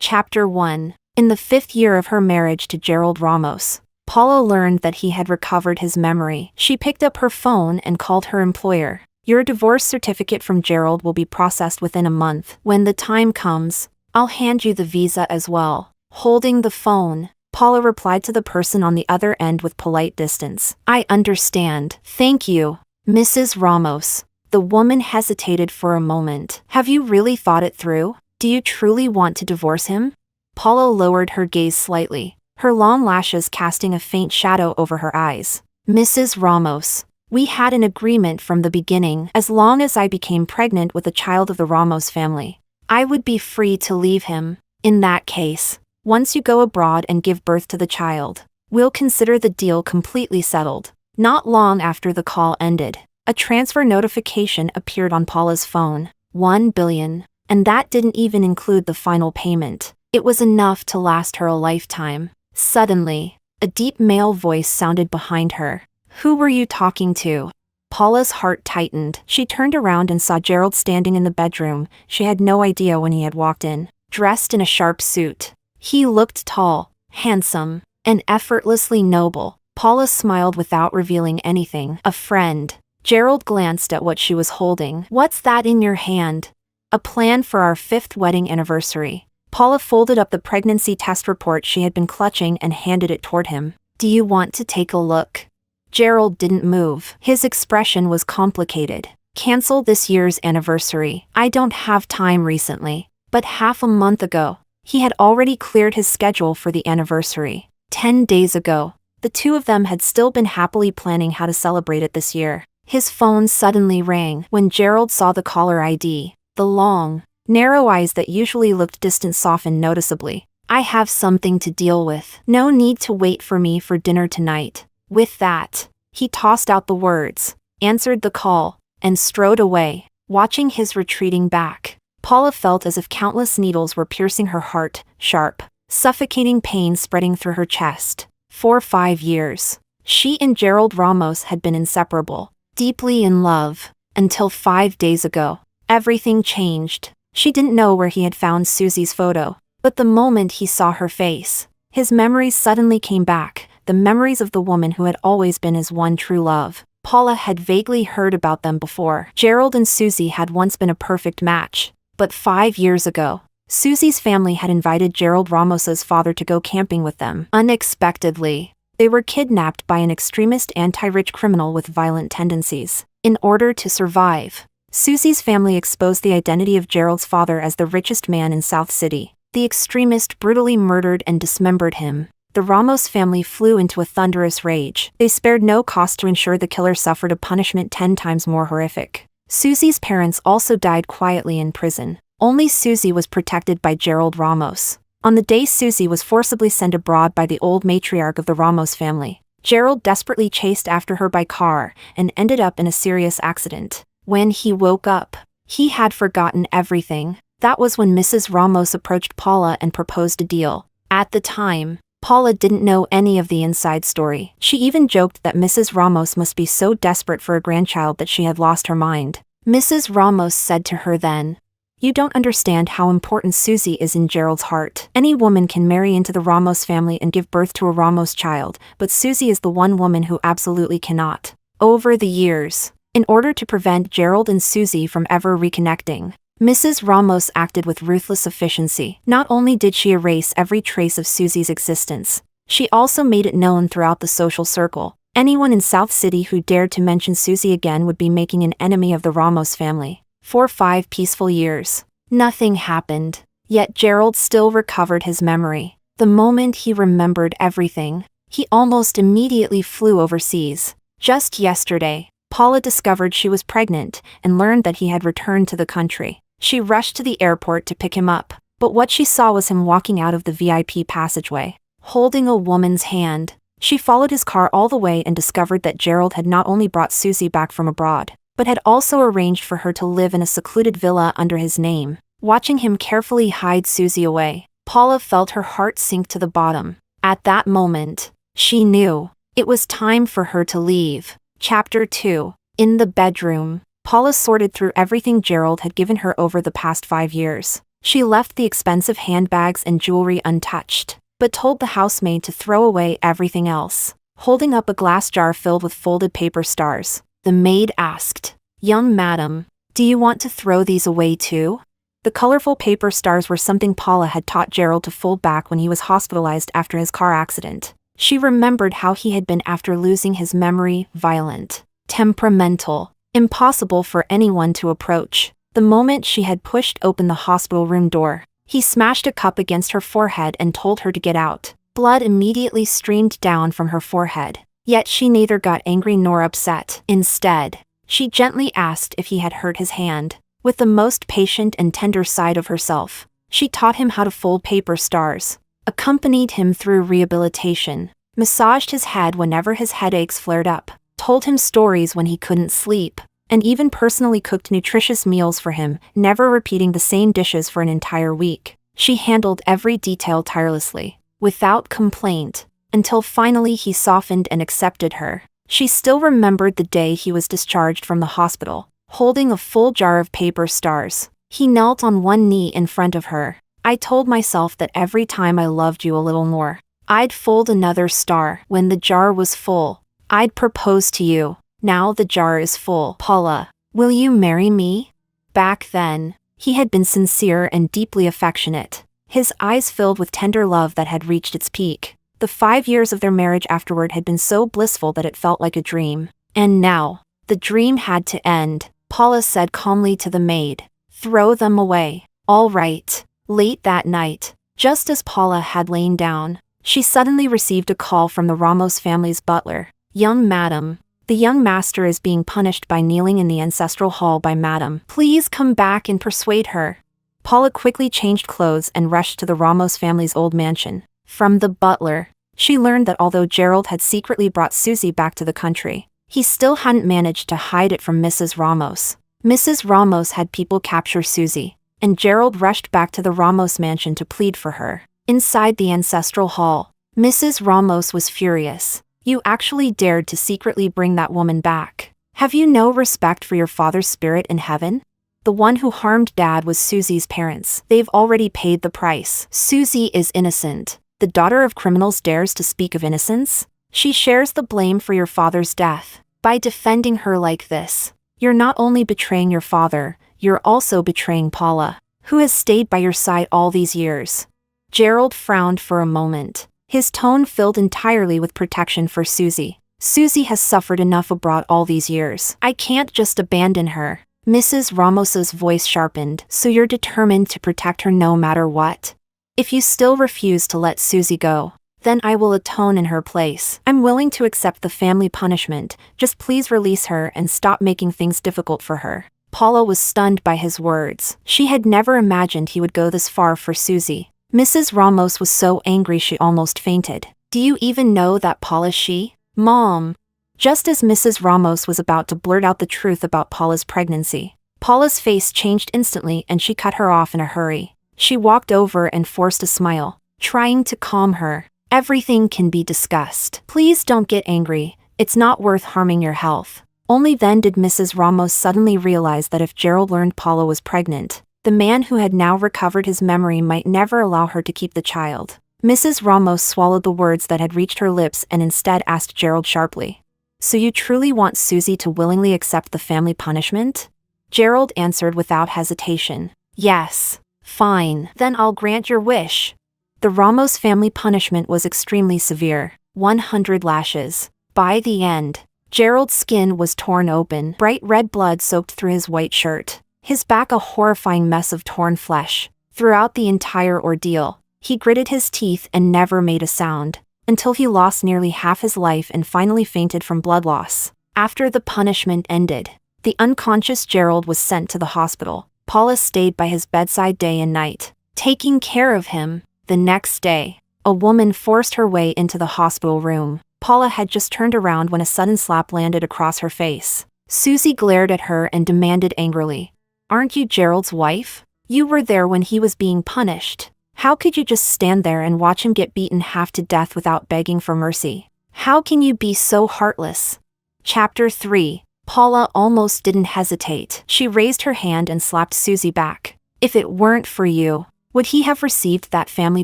Chapter 1. In the 5th year of her marriage to Gerald Ramos, Paula learned that he had recovered his memory. She picked up her phone and called her employer. Your divorce certificate from Gerald will be processed within a month. When the time comes, I'll hand you the visa as well. Holding the phone, Paula replied to the person on the other end with polite distance. I understand. Thank you, Mrs. Ramos. The woman hesitated for a moment. Have you really thought it through? Do you truly want to divorce him? Paula lowered her gaze slightly, her long lashes casting a faint shadow over her eyes. Mrs. Ramos, we had an agreement from the beginning. As long as I became pregnant with a child of the Ramos family, I would be free to leave him. In that case, once you go abroad and give birth to the child, we'll consider the deal completely settled. Not long after the call ended, a transfer notification appeared on Paula's phone. 1 billion. And that didn't even include the final payment. It was enough to last her a lifetime. Suddenly, a deep male voice sounded behind her. Who were you talking to? Paula's heart tightened. She turned around and saw Gerald standing in the bedroom. She had no idea when he had walked in. Dressed in a sharp suit, he looked tall, handsome, and effortlessly noble. Paula smiled without revealing anything. A friend. Gerald glanced at what she was holding. What's that in your hand? A plan for our 5th wedding anniversary. Paula folded up the pregnancy test report she had been clutching and handed it toward him. Do you want to take a look? Gerald didn't move. His expression was complicated. Cancel this year's anniversary. I don't have time recently. But half a month ago, he had already cleared his schedule for the anniversary. 10 days ago, the two of them had still been happily planning how to celebrate it this year. His phone suddenly rang when Gerald saw the caller ID. The long, narrow eyes that usually looked distant softened noticeably. I have something to deal with. No need to wait for me for dinner tonight. With that, he tossed out the words, answered the call, and strode away. Watching his retreating back, Paula felt as if countless needles were piercing her heart, sharp, suffocating pain spreading through her chest. For 5 years, she and Gerald Ramos had been inseparable, deeply in love, until 5 days ago. Everything changed. She didn't know where he had found Susie's photo, but the moment he saw her face, his memories suddenly came back, the memories of the woman who had always been his one true love. Paula had vaguely heard about them before. Gerald and Susie had once been a perfect match, but 5 years ago, Susie's family had invited Gerald Ramos's father to go camping with them. Unexpectedly, they were kidnapped by an extremist anti-rich criminal with violent tendencies. In order to survive, Susie's family exposed the identity of Gerald's father as the richest man in South City. The extremist brutally murdered and dismembered him. The Ramos family flew into a thunderous rage. They spared no cost to ensure the killer suffered a punishment 10 times more horrific. Susie's parents also died quietly in prison. Only Susie was protected by Gerald Ramos. On the day Susie was forcibly sent abroad by the old matriarch of the Ramos family, Gerald desperately chased after her by car and ended up in a serious accident. When he woke up, he had forgotten everything. That was when Mrs. Ramos approached Paula and proposed a deal. At the time, Paula didn't know any of the inside story. She even joked that Mrs. Ramos must be so desperate for a grandchild that she had lost her mind. Mrs. Ramos said to her then, "You don't understand how important Susie is in Gerald's heart. Any woman can marry into the Ramos family and give birth to a Ramos child, but Susie is the one woman who absolutely cannot." Over the years, in order to prevent Gerald and Susie from ever reconnecting, Mrs. Ramos acted with ruthless efficiency. Not only did she erase every trace of Susie's existence, she also made it known throughout the social circle. Anyone in South City who dared to mention Susie again would be making an enemy of the Ramos family. For 5 peaceful years, nothing happened. Yet Gerald still recovered his memory. The moment he remembered everything, he almost immediately flew overseas. Just yesterday, Paula discovered she was pregnant and learned that he had returned to the country. She rushed to the airport to pick him up, but what she saw was him walking out of the VIP passageway, holding a woman's hand. She followed his car all the way and discovered that Gerald had not only brought Susie back from abroad, but had also arranged for her to live in a secluded villa under his name. Watching him carefully hide Susie away, Paula felt her heart sink to the bottom. At that moment, she knew it was time for her to leave. Chapter 2. In the bedroom, Paula sorted through everything Gerald had given her over the past 5 years. She left the expensive handbags and jewelry untouched, but told the housemaid to throw away everything else. Holding up a glass jar filled with folded paper stars, the maid asked, "Young madam, do you want to throw these away too?" The colorful paper stars were something Paula had taught Gerald to fold back when he was hospitalized after his car accident. She remembered how he had been after losing his memory, violent, temperamental, impossible for anyone to approach. The moment she had pushed open the hospital room door, he smashed a cup against her forehead and told her to get out. Blood immediately streamed down from her forehead, yet she neither got angry nor upset. Instead, she gently asked if he had hurt his hand. With the most patient and tender side of herself, she taught him how to fold paper stars, accompanied him through rehabilitation, massaged his head whenever his headaches flared up, told him stories when he couldn't sleep, and even personally cooked nutritious meals for him, never repeating the same dishes for an entire week. She handled every detail tirelessly, without complaint, until finally he softened and accepted her. She still remembered the day he was discharged from the hospital, holding a full jar of paper stars. He knelt on one knee in front of her. "I told myself that every time I loved you a little more, I'd fold another star. When the jar was full, I'd propose to you. Now the jar is full. Paula, will you marry me?" Back then, he had been sincere and deeply affectionate, his eyes filled with tender love that had reached its peak. The 5 years of their marriage afterward had been so blissful that it felt like a dream. And now, the dream had to end. Paula said calmly to the maid, "Throw them away." "All right." Late that night, just as Paula had lain down, she suddenly received a call from the Ramos family's butler. "Young madam, the young master is being punished by kneeling in the ancestral hall by madam. Please come back and persuade her." Paula quickly changed clothes and rushed to the Ramos family's old mansion. From the butler, she learned that although Gerald had secretly brought Susie back to the country, he still hadn't managed to hide it from Mrs. Ramos. Mrs. Ramos had people capture Susie, and Gerald rushed back to the Ramos mansion to plead for her. Inside the ancestral hall, Mrs. Ramos was furious. "You actually dared to secretly bring that woman back. Have you no respect for your father's spirit in heaven? The one who harmed Dad was Susie's parents. They've already paid the price. Susie is innocent. The daughter of criminals dares to speak of innocence? She shares the blame for your father's death. By defending her like this, you're not only betraying your father, you're also betraying Paula, who has stayed by your side all these years." Gerald frowned for a moment, his tone filled entirely with protection for Susie. "Susie has suffered enough abroad all these years. I can't just abandon her." Mrs. Ramos's voice sharpened. "So you're determined to protect her no matter what? If you still refuse to let Susie go, then I will atone in her place. I'm willing to accept the family punishment, just please release her and stop making things difficult for her." Paula was stunned by his words. She had never imagined he would go this far for Susie. Mrs. Ramos was so angry she almost fainted. "Do you even know that Paula's she? Mom." Just as Mrs. Ramos was about to blurt out the truth about Paula's pregnancy, Paula's face changed instantly and she cut her off in a hurry. She walked over and forced a smile, trying to calm her. "Everything can be discussed. Please don't get angry. It's not worth harming your health." Only then did Mrs. Ramos suddenly realize that if Gerald learned Paula was pregnant, the man who had now recovered his memory might never allow her to keep the child. Mrs. Ramos swallowed the words that had reached her lips and instead asked Gerald sharply, "So you truly want Susie to willingly accept the family punishment?" Gerald answered without hesitation, "Yes." "Fine, then I'll grant your wish." The Ramos family punishment was extremely severe, 100 lashes. By the end, Gerald's skin was torn open, bright red blood soaked through his white shirt, his back a horrifying mess of torn flesh. Throughout the entire ordeal, he gritted his teeth and never made a sound, until he lost nearly half his life and finally fainted from blood loss. After the punishment ended, the unconscious Gerald was sent to the hospital. Paula stayed by his bedside day and night, taking care of him. The next day, a woman forced her way into the hospital room. Paula had just turned around when a sudden slap landed across her face. Susie glared at her and demanded angrily, "Aren't you Gerald's wife? You were there when he was being punished. How could you just stand there and watch him get beaten half to death without begging for mercy? How can you be so heartless?" Chapter 3. Paula almost didn't hesitate. She raised her hand and slapped Susie back. If it weren't for you, would he have received that family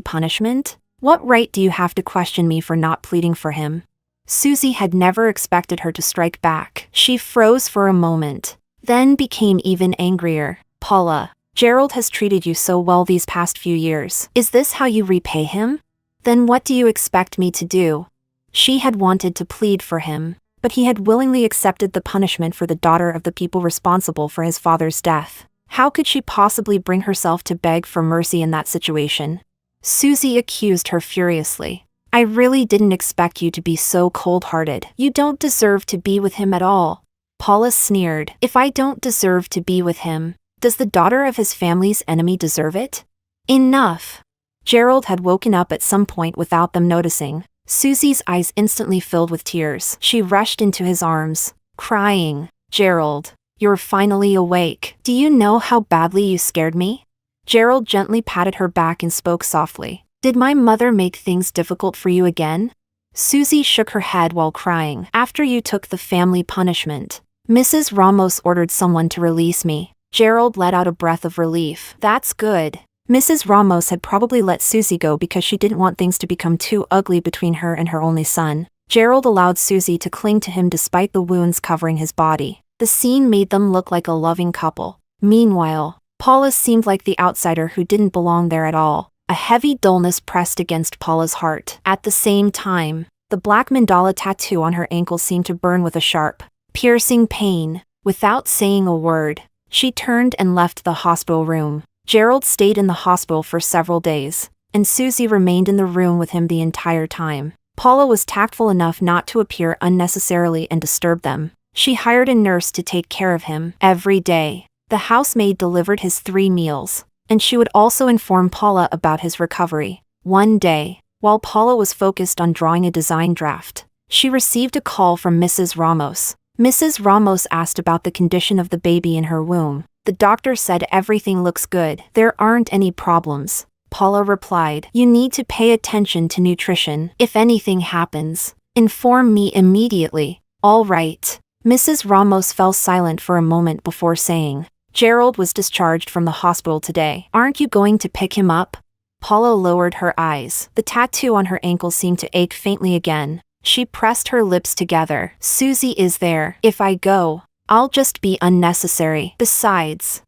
punishment? What right do you have to question me for not pleading for him? Susie had never expected her to strike back. She froze for a moment, then became even angrier. Paula, Gerald has treated you so well these past few years. Is this how you repay him? Then what do you expect me to do? She had wanted to plead for him, but he had willingly accepted the punishment for the daughter of the people responsible for his father's death. How could she possibly bring herself to beg for mercy in that situation? Susie accused her furiously. I really didn't expect you to be so cold-hearted. You don't deserve to be with him at all. Paula sneered. If I don't deserve to be with him, does the daughter of his family's enemy deserve it? Enough. Gerald had woken up at some point without them noticing. Susie's eyes instantly filled with tears. She rushed into his arms, crying, Gerald, you're finally awake. Do you know how badly you scared me? Gerald gently patted her back and spoke softly. Did my mother make things difficult for you again? Susie shook her head while crying. After you took the family punishment, Mrs. Ramos ordered someone to release me. Gerald let out a breath of relief. That's good. Mrs. Ramos had probably let Susie go because she didn't want things to become too ugly between her and her only son. Gerald allowed Susie to cling to him despite the wounds covering his body. The scene made them look like a loving couple. Meanwhile, Paula seemed like the outsider who didn't belong there at all. A heavy dullness pressed against Paula's heart. At the same time, the black mandala tattoo on her ankle seemed to burn with a sharp, piercing pain. Without saying a word, she turned and left the hospital room. Gerald stayed in the hospital for several days, and Susie remained in the room with him the entire time. Paula was tactful enough not to appear unnecessarily and disturb them. She hired a nurse to take care of him every day. The housemaid delivered his 3 meals, and she would also inform Paula about his recovery. One day, while Paula was focused on drawing a design draft, she received a call from Mrs. Ramos. Mrs. Ramos asked about the condition of the baby in her womb. The doctor said everything looks good. There aren't any problems. Paula replied, you need to pay attention to nutrition. If anything happens, inform me immediately. All right. Mrs. Ramos fell silent for a moment before saying, Gerald was discharged from the hospital today. Aren't you going to pick him up? Paula lowered her eyes. The tattoo on her ankle seemed to ache faintly again. She pressed her lips together. Susie is there. If I go, I'll just be unnecessary. Besides,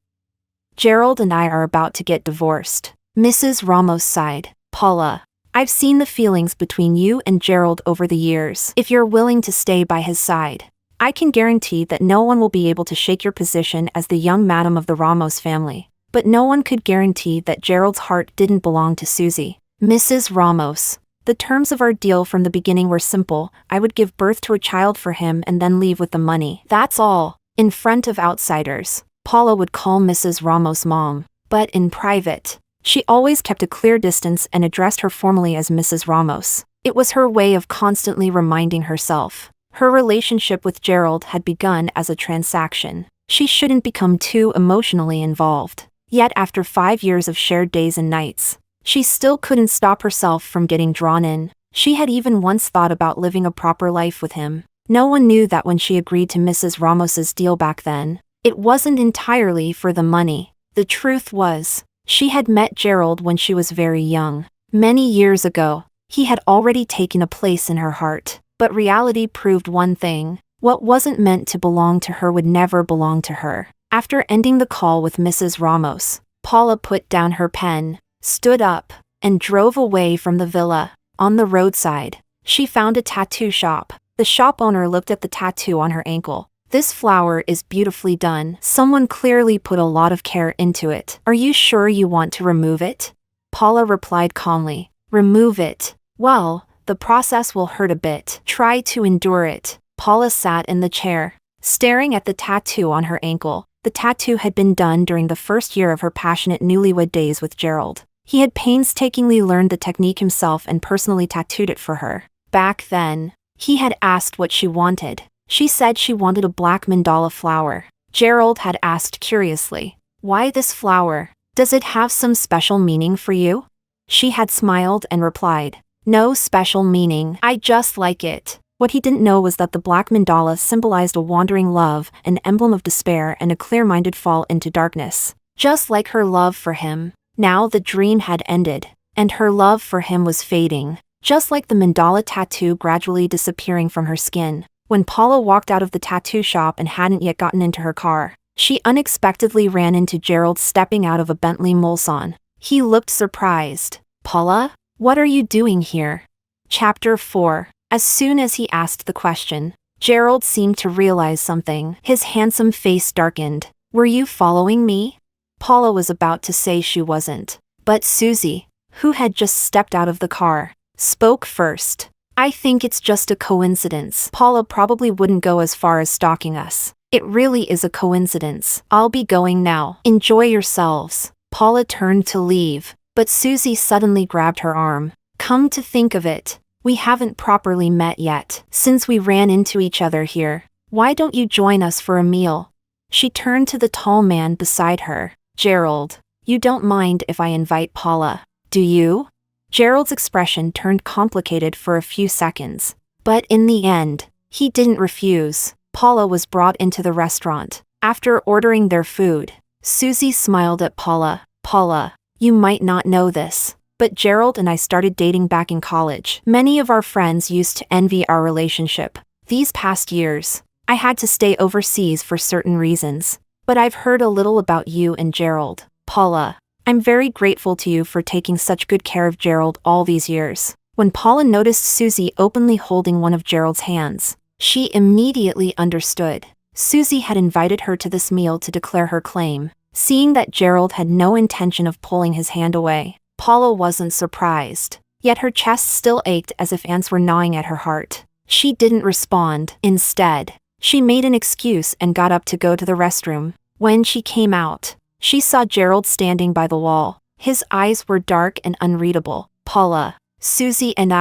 Gerald and I are about to get divorced. Mrs. Ramos sighed. Paula, I've seen the feelings between you and Gerald over the years. If you're willing to stay by his side, I can guarantee that no one will be able to shake your position as the young madam of the Ramos family. But no one could guarantee that Gerald's heart didn't belong to Susie. Mrs. Ramos, the terms of our deal from the beginning were simple. I would give birth to a child for him and then leave with the money. That's all. In front of outsiders, Paula would call Mrs. Ramos mom. But in private, she always kept a clear distance and addressed her formally as Mrs. Ramos. It was her way of constantly reminding herself. Her relationship with Gerald had begun as a transaction. She shouldn't become too emotionally involved. Yet after 5 years of shared days and nights, she still couldn't stop herself from getting drawn in. She had even once thought about living a proper life with him. No one knew that when she agreed to Mrs. Ramos's deal back then, it wasn't entirely for the money. The truth was, she had met Gerald when she was very young. Many years ago, he had already taken a place in her heart. But reality proved one thing. What wasn't meant to belong to her would never belong to her. After ending the call with Mrs. Ramos, Paula put down her pen, stood up, and drove away from the villa. On the roadside, she found a tattoo shop. The shop owner looked at the tattoo on her ankle. This flower is beautifully done. Someone clearly put a lot of care into it. Are you sure you want to remove it? Paula replied calmly. Remove it? Well, the process will hurt a bit. Try to endure it. Paula sat in the chair, staring at the tattoo on her ankle. The tattoo had been done during the first year of her passionate newlywed days with Gerald. He had painstakingly learned the technique himself and personally tattooed it for her. Back then, he had asked what she wanted. She said she wanted a black mandala flower. Gerald had asked curiously, why this flower? Does it have some special meaning for you? She had smiled and replied, no special meaning. I just like it. What he didn't know was that the black mandala symbolized a wandering love, an emblem of despair and a clear-minded fall into darkness. Just like her love for him. Now the dream had ended, and her love for him was fading, just like the mandala tattoo gradually disappearing from her skin. When Paula walked out of the tattoo shop and hadn't yet gotten into her car, she unexpectedly ran into Gerald stepping out of a Bentley Mulsanne. He looked surprised. "Paula? What are you doing here?" Chapter 4. As soon as he asked the question, Gerald seemed to realize something. His handsome face darkened. "Were you following me?" Paula was about to say she wasn't, but Susie, who had just stepped out of the car, spoke first. "I think it's just a coincidence. Paula probably wouldn't go as far as stalking us. It really is a coincidence. I'll be going now. Enjoy yourselves." Paula turned to leave, but Susie suddenly grabbed her arm. "Come to think of it, we haven't properly met yet. Since we ran into each other here, why don't you join us for a meal?" She turned to the tall man beside her. "Gerald, you don't mind if I invite Paula, do you?" Gerald's expression turned complicated for a few seconds, but in the end, he didn't refuse. Paula was brought into the restaurant. After ordering their food, Susie smiled at Paula. "Paula, you might not know this, but Gerald and I started dating back in college. Many of our friends used to envy our relationship. These past years, I had to stay overseas for certain reasons, but I've heard a little about you and Gerald. Paula, I'm very grateful to you for taking such good care of Gerald all these years." When Paula noticed Susie openly holding one of Gerald's hands, she immediately understood. Susie had invited her to this meal to declare her claim. Seeing that Gerald had no intention of pulling his hand away, Paula wasn't surprised. Yet her chest still ached as if ants were gnawing at her heart. She didn't respond. Instead, she made an excuse and got up to go to the restroom. When she came out, she saw Gerald standing by the wall. His eyes were dark and unreadable. "Paula, Susie and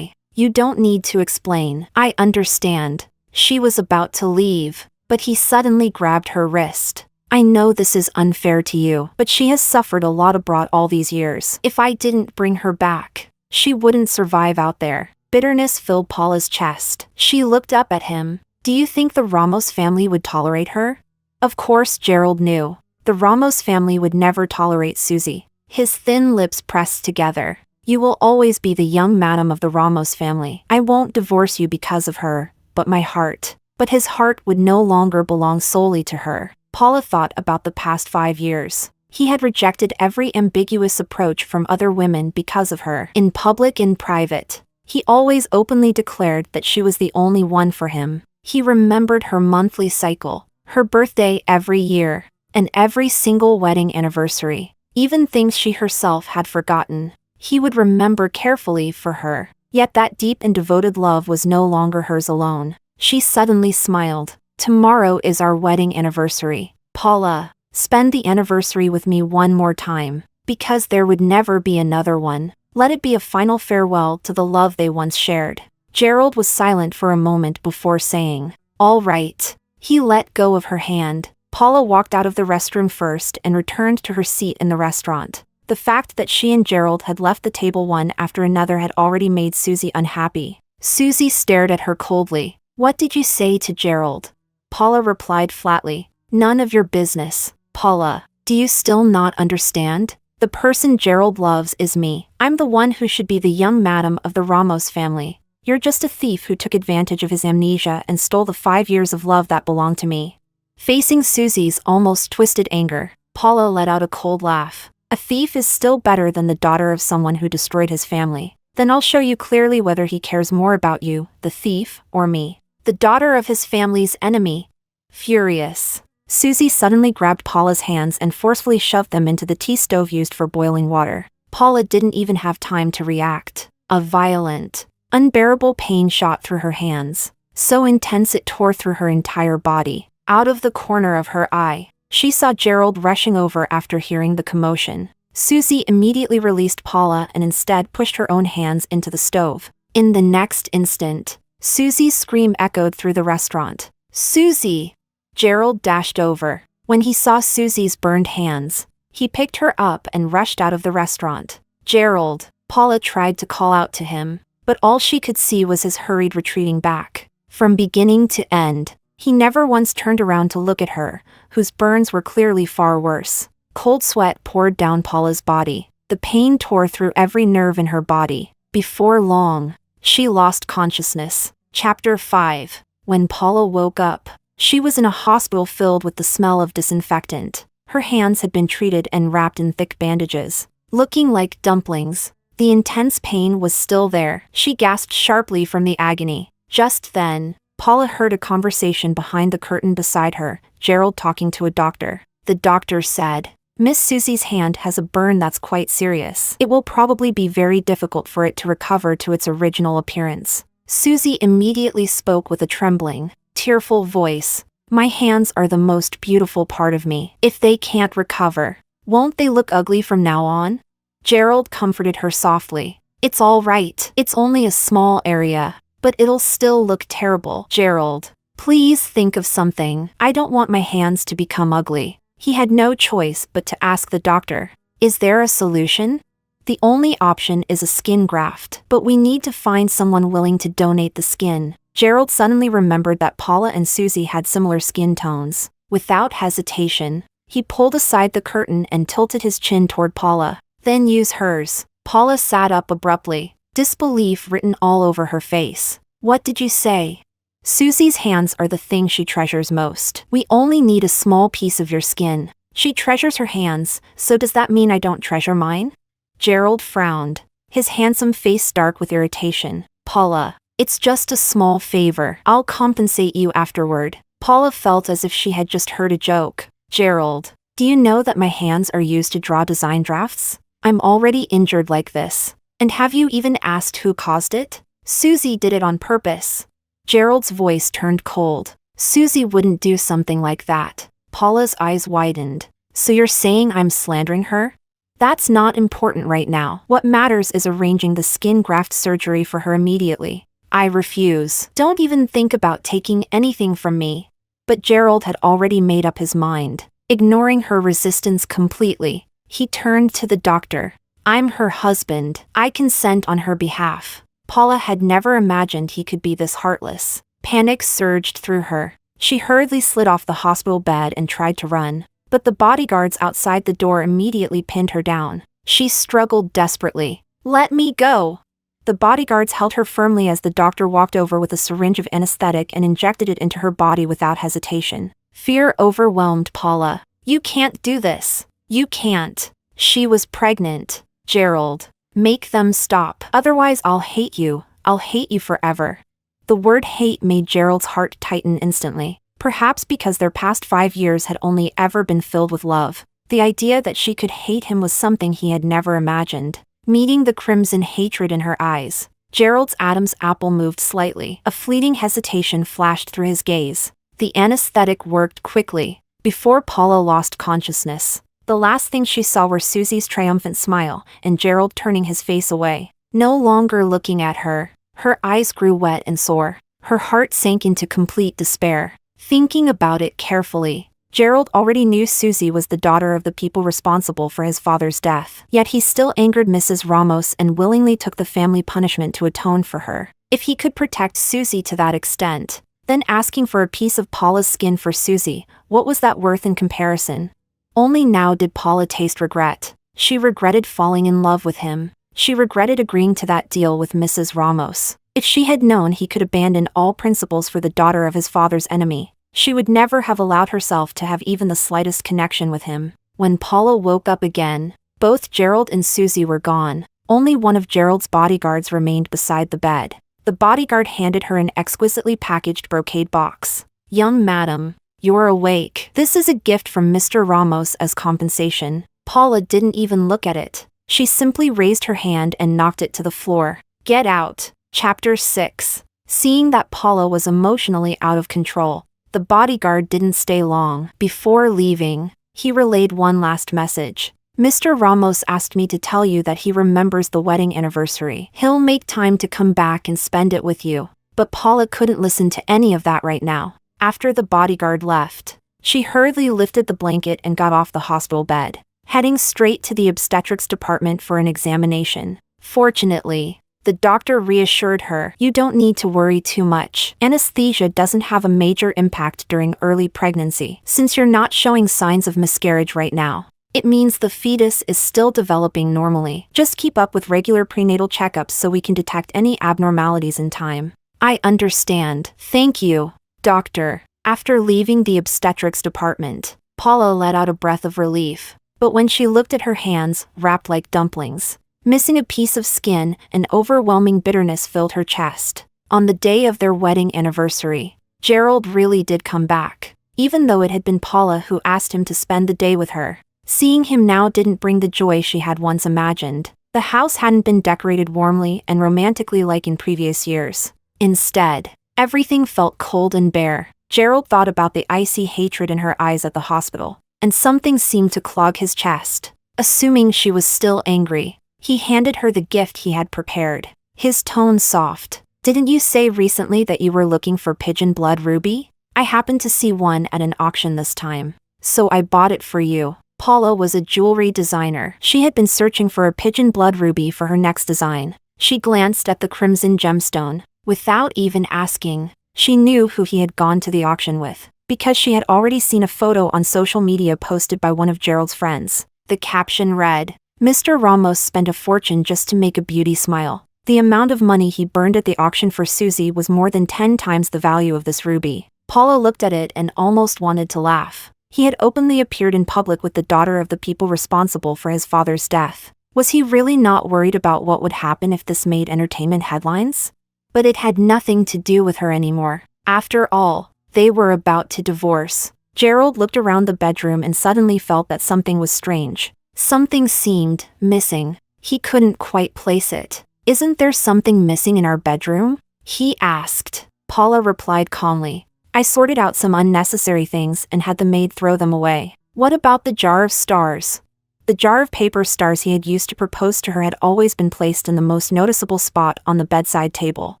you don't need to explain. I understand." She was about to leave, but he suddenly grabbed her wrist. "I know this is unfair to you, but she has suffered a lot abroad all these years. If I didn't bring her back, she wouldn't survive out there." Bitterness filled Paula's chest. She looked up at him. "Do you think the Ramos family would tolerate her?" Of course Gerald knew. The Ramos family would never tolerate Susie. His thin lips pressed together. "You will always be the young madam of the Ramos family. I won't divorce you because of her, but my heart." But his heart would no longer belong solely to her. Paula thought about the past 5 years. He had rejected every ambiguous approach from other women because of her. In public and private, he always openly declared that she was the only one for him. He remembered her monthly cycle, her birthday every year, and every single wedding anniversary. Even things she herself had forgotten, he would remember carefully for her. Yet that deep and devoted love was no longer hers alone. She suddenly smiled. "Tomorrow is our wedding anniversary. Paula, spend the anniversary with me one more time, because there would never be another one. Let it be a final farewell to the love they once shared." Gerald was silent for a moment before saying, "All right." He let go of her hand. Paula walked out of the restroom first and returned to her seat in the restaurant. The fact that she and Gerald had left the table one after another had already made Susie unhappy. Susie stared at her coldly. "What did you say to Gerald?" Paula replied flatly, "None of your business." "Paula, do you still not understand? The person Gerald loves is me. I'm the one who should be the young madam of the Ramos family. You're just a thief who took advantage of his amnesia and stole the 5 years of love that belonged to me." Facing Susie's almost twisted anger, Paula let out a cold laugh. "A thief is still better than the daughter of someone who destroyed his family. Then I'll show you clearly whether he cares more about you, the thief, or me, the daughter of his family's enemy." Furious, Susie suddenly grabbed Paula's hands and forcefully shoved them into the tea stove used for boiling water. Paula didn't even have time to react. A violent, unbearable pain shot through her hands, so intense it tore through her entire body. Out of the corner of her eye, she saw Gerald rushing over after hearing the commotion. Susie immediately released Paula and instead pushed her own hands into the stove. In the next instant, Susie's scream echoed through the restaurant. "Susie!" Gerald dashed over. When he saw Susie's burned hands, he picked her up and rushed out of the restaurant. "Gerald!" Paula tried to call out to him, but all she could see was his hurried retreating back. From beginning to end, he never once turned around to look at her, whose burns were clearly far worse. Cold sweat poured down Paula's body. The pain tore through every nerve in her body. Before long, she lost consciousness. Chapter 5. When Paula woke up, she was in a hospital filled with the smell of disinfectant. Her hands had been treated and wrapped in thick bandages, looking like dumplings. The intense pain was still there. She gasped sharply from the agony. Just then, Paula heard a conversation behind the curtain beside her, Gerald talking to a doctor. The doctor said, "Miss Susie's hand has a burn that's quite serious. It will probably be very difficult for it to recover to its original appearance." Susie immediately spoke with a trembling, tearful voice. "My hands are the most beautiful part of me. If they can't recover, won't they look ugly from now on?" Gerald comforted her softly. "It's all right. It's only a small area, but it'll still look terrible." "Gerald, please think of something. I don't want my hands to become ugly." He had no choice but to ask the doctor, "Is there a solution?" "The only option is a skin graft, but we need to find someone willing to donate the skin." Gerald suddenly remembered that Paula and Susie had similar skin tones. Without hesitation, he pulled aside the curtain and tilted his chin toward Paula. "Then use hers." Paula sat up abruptly, disbelief written all over her face. "What did you say?" "Susie's hands are the thing she treasures most. We only need a small piece of your skin. She treasures her hands, so does that mean I don't treasure mine?" Gerald frowned, his handsome face dark with irritation. "Paula, it's just a small favor. I'll compensate you afterward." Paula felt as if she had just heard a joke. "Gerald, do you know that my hands are used to draw design drafts? I'm already injured like this. And have you even asked who caused it?" "Susie did it on purpose." Gerald's voice turned cold. "Susie wouldn't do something like that." Paula's eyes widened. "So you're saying I'm slandering her?" "That's not important right now. What matters is arranging the skin graft surgery for her immediately." "I refuse. Don't even think about taking anything from me." But Gerald had already made up his mind. Ignoring her resistance completely, he turned to the doctor. "I'm her husband. I consent on her behalf." Paula had never imagined he could be this heartless. Panic surged through her. She hurriedly slid off the hospital bed and tried to run, but the bodyguards outside the door immediately pinned her down. She struggled desperately. "Let me go!" The bodyguards held her firmly as the doctor walked over with a syringe of anesthetic and injected it into her body without hesitation. Fear overwhelmed Paula. "You can't do this. You can't." She was pregnant. "Gerald, make them stop. Otherwise I'll hate you. I'll hate you forever." The word hate made Gerald's heart tighten instantly. Perhaps because their past 5 years had only ever been filled with love. The idea that she could hate him was something he had never imagined. Meeting the crimson hatred in her eyes, Gerald's Adam's apple moved slightly. A fleeting hesitation flashed through his gaze. The anesthetic worked quickly. Before Paula lost consciousness, the last thing she saw were Susie's triumphant smile and Gerald turning his face away. No longer looking at her, her eyes grew wet and sore. Her heart sank into complete despair. Thinking about it carefully, Gerald already knew Susie was the daughter of the people responsible for his father's death. Yet he still angered Mrs. Ramos and willingly took the family punishment to atone for her. If he could protect Susie to that extent, then asking for a piece of Paula's skin for Susie, what was that worth in comparison? Only now did Paula taste regret. She regretted falling in love with him. She regretted agreeing to that deal with Mrs. Ramos. If she had known he could abandon all principles for the daughter of his father's enemy, she would never have allowed herself to have even the slightest connection with him. When Paula woke up again, both Gerald and Susie were gone. Only one of Gerald's bodyguards remained beside the bed. The bodyguard handed her an exquisitely packaged brocade box. "Young madam, you're awake. This is a gift from Mr. Ramos as compensation." Paula didn't even look at it. She simply raised her hand and knocked it to the floor. "Get out." Chapter 6. Seeing that Paula was emotionally out of control, the bodyguard didn't stay long. Before leaving, he relayed one last message. "Mr. Ramos asked me to tell you that he remembers the wedding anniversary. He'll make time to come back and spend it with you." But Paula couldn't listen to any of that right now. After the bodyguard left, she hurriedly lifted the blanket and got off the hospital bed, heading straight to the obstetrics department for an examination. Fortunately, the doctor reassured her, "You don't need to worry too much. Anesthesia doesn't have a major impact during early pregnancy, since you're not showing signs of miscarriage right now. It means the fetus is still developing normally. Just keep up with regular prenatal checkups so we can detect any abnormalities in time. I understand. Thank you, doctor. After leaving the obstetrics department, Paula let out a breath of relief. But when she looked at her hands, wrapped like dumplings, missing a piece of skin, an overwhelming bitterness filled her chest. On the day of their wedding anniversary, Gerald really did come back, even though it had been Paula who asked him to spend the day with her. Seeing him now didn't bring the joy she had once imagined. The house hadn't been decorated warmly and romantically like in previous years. Instead, everything felt cold and bare. Gerald thought about the icy hatred in her eyes at the hospital, and something seemed to clog his chest. Assuming she was still angry, he handed her the gift he had prepared, his tone soft. Didn't you say recently that you were looking for pigeon blood ruby? I happened to see one at an auction this time, so I bought it for you. Paula was a jewelry designer. She had been searching for a pigeon blood ruby for her next design. She glanced at the crimson gemstone. Without even asking, she knew who he had gone to the auction with, because she had already seen a photo on social media posted by one of Gerald's friends. The caption read, "Mr. Ramos spent a fortune just to make a beauty smile." The amount of money he burned at the auction for Susie was more than 10 times the value of this ruby. Paula looked at it and almost wanted to laugh. He had openly appeared in public with the daughter of the people responsible for his father's death. Was he really not worried about what would happen if this made entertainment headlines? But it had nothing to do with her anymore. After all, they were about to divorce. Gerald looked around the bedroom and suddenly felt that something was strange. Something seemed missing. He couldn't quite place it. "Isn't there something missing in our bedroom?" he asked. Paula replied calmly. "I sorted out some unnecessary things and had the maid throw them away." What about the jar of stars? The jar of paper stars he had used to propose to her had always been placed in the most noticeable spot on the bedside table.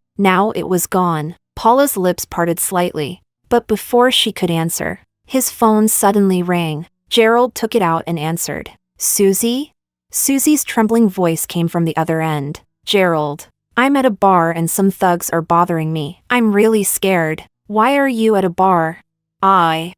Now it was gone. Paula's lips parted slightly, but before she could answer, his phone suddenly rang. Gerald took it out and answered. "Susie?" Susie's trembling voice came from the other end. "Gerald, I'm at a bar and some thugs are bothering me. I'm really scared." "Why are you at a bar?" I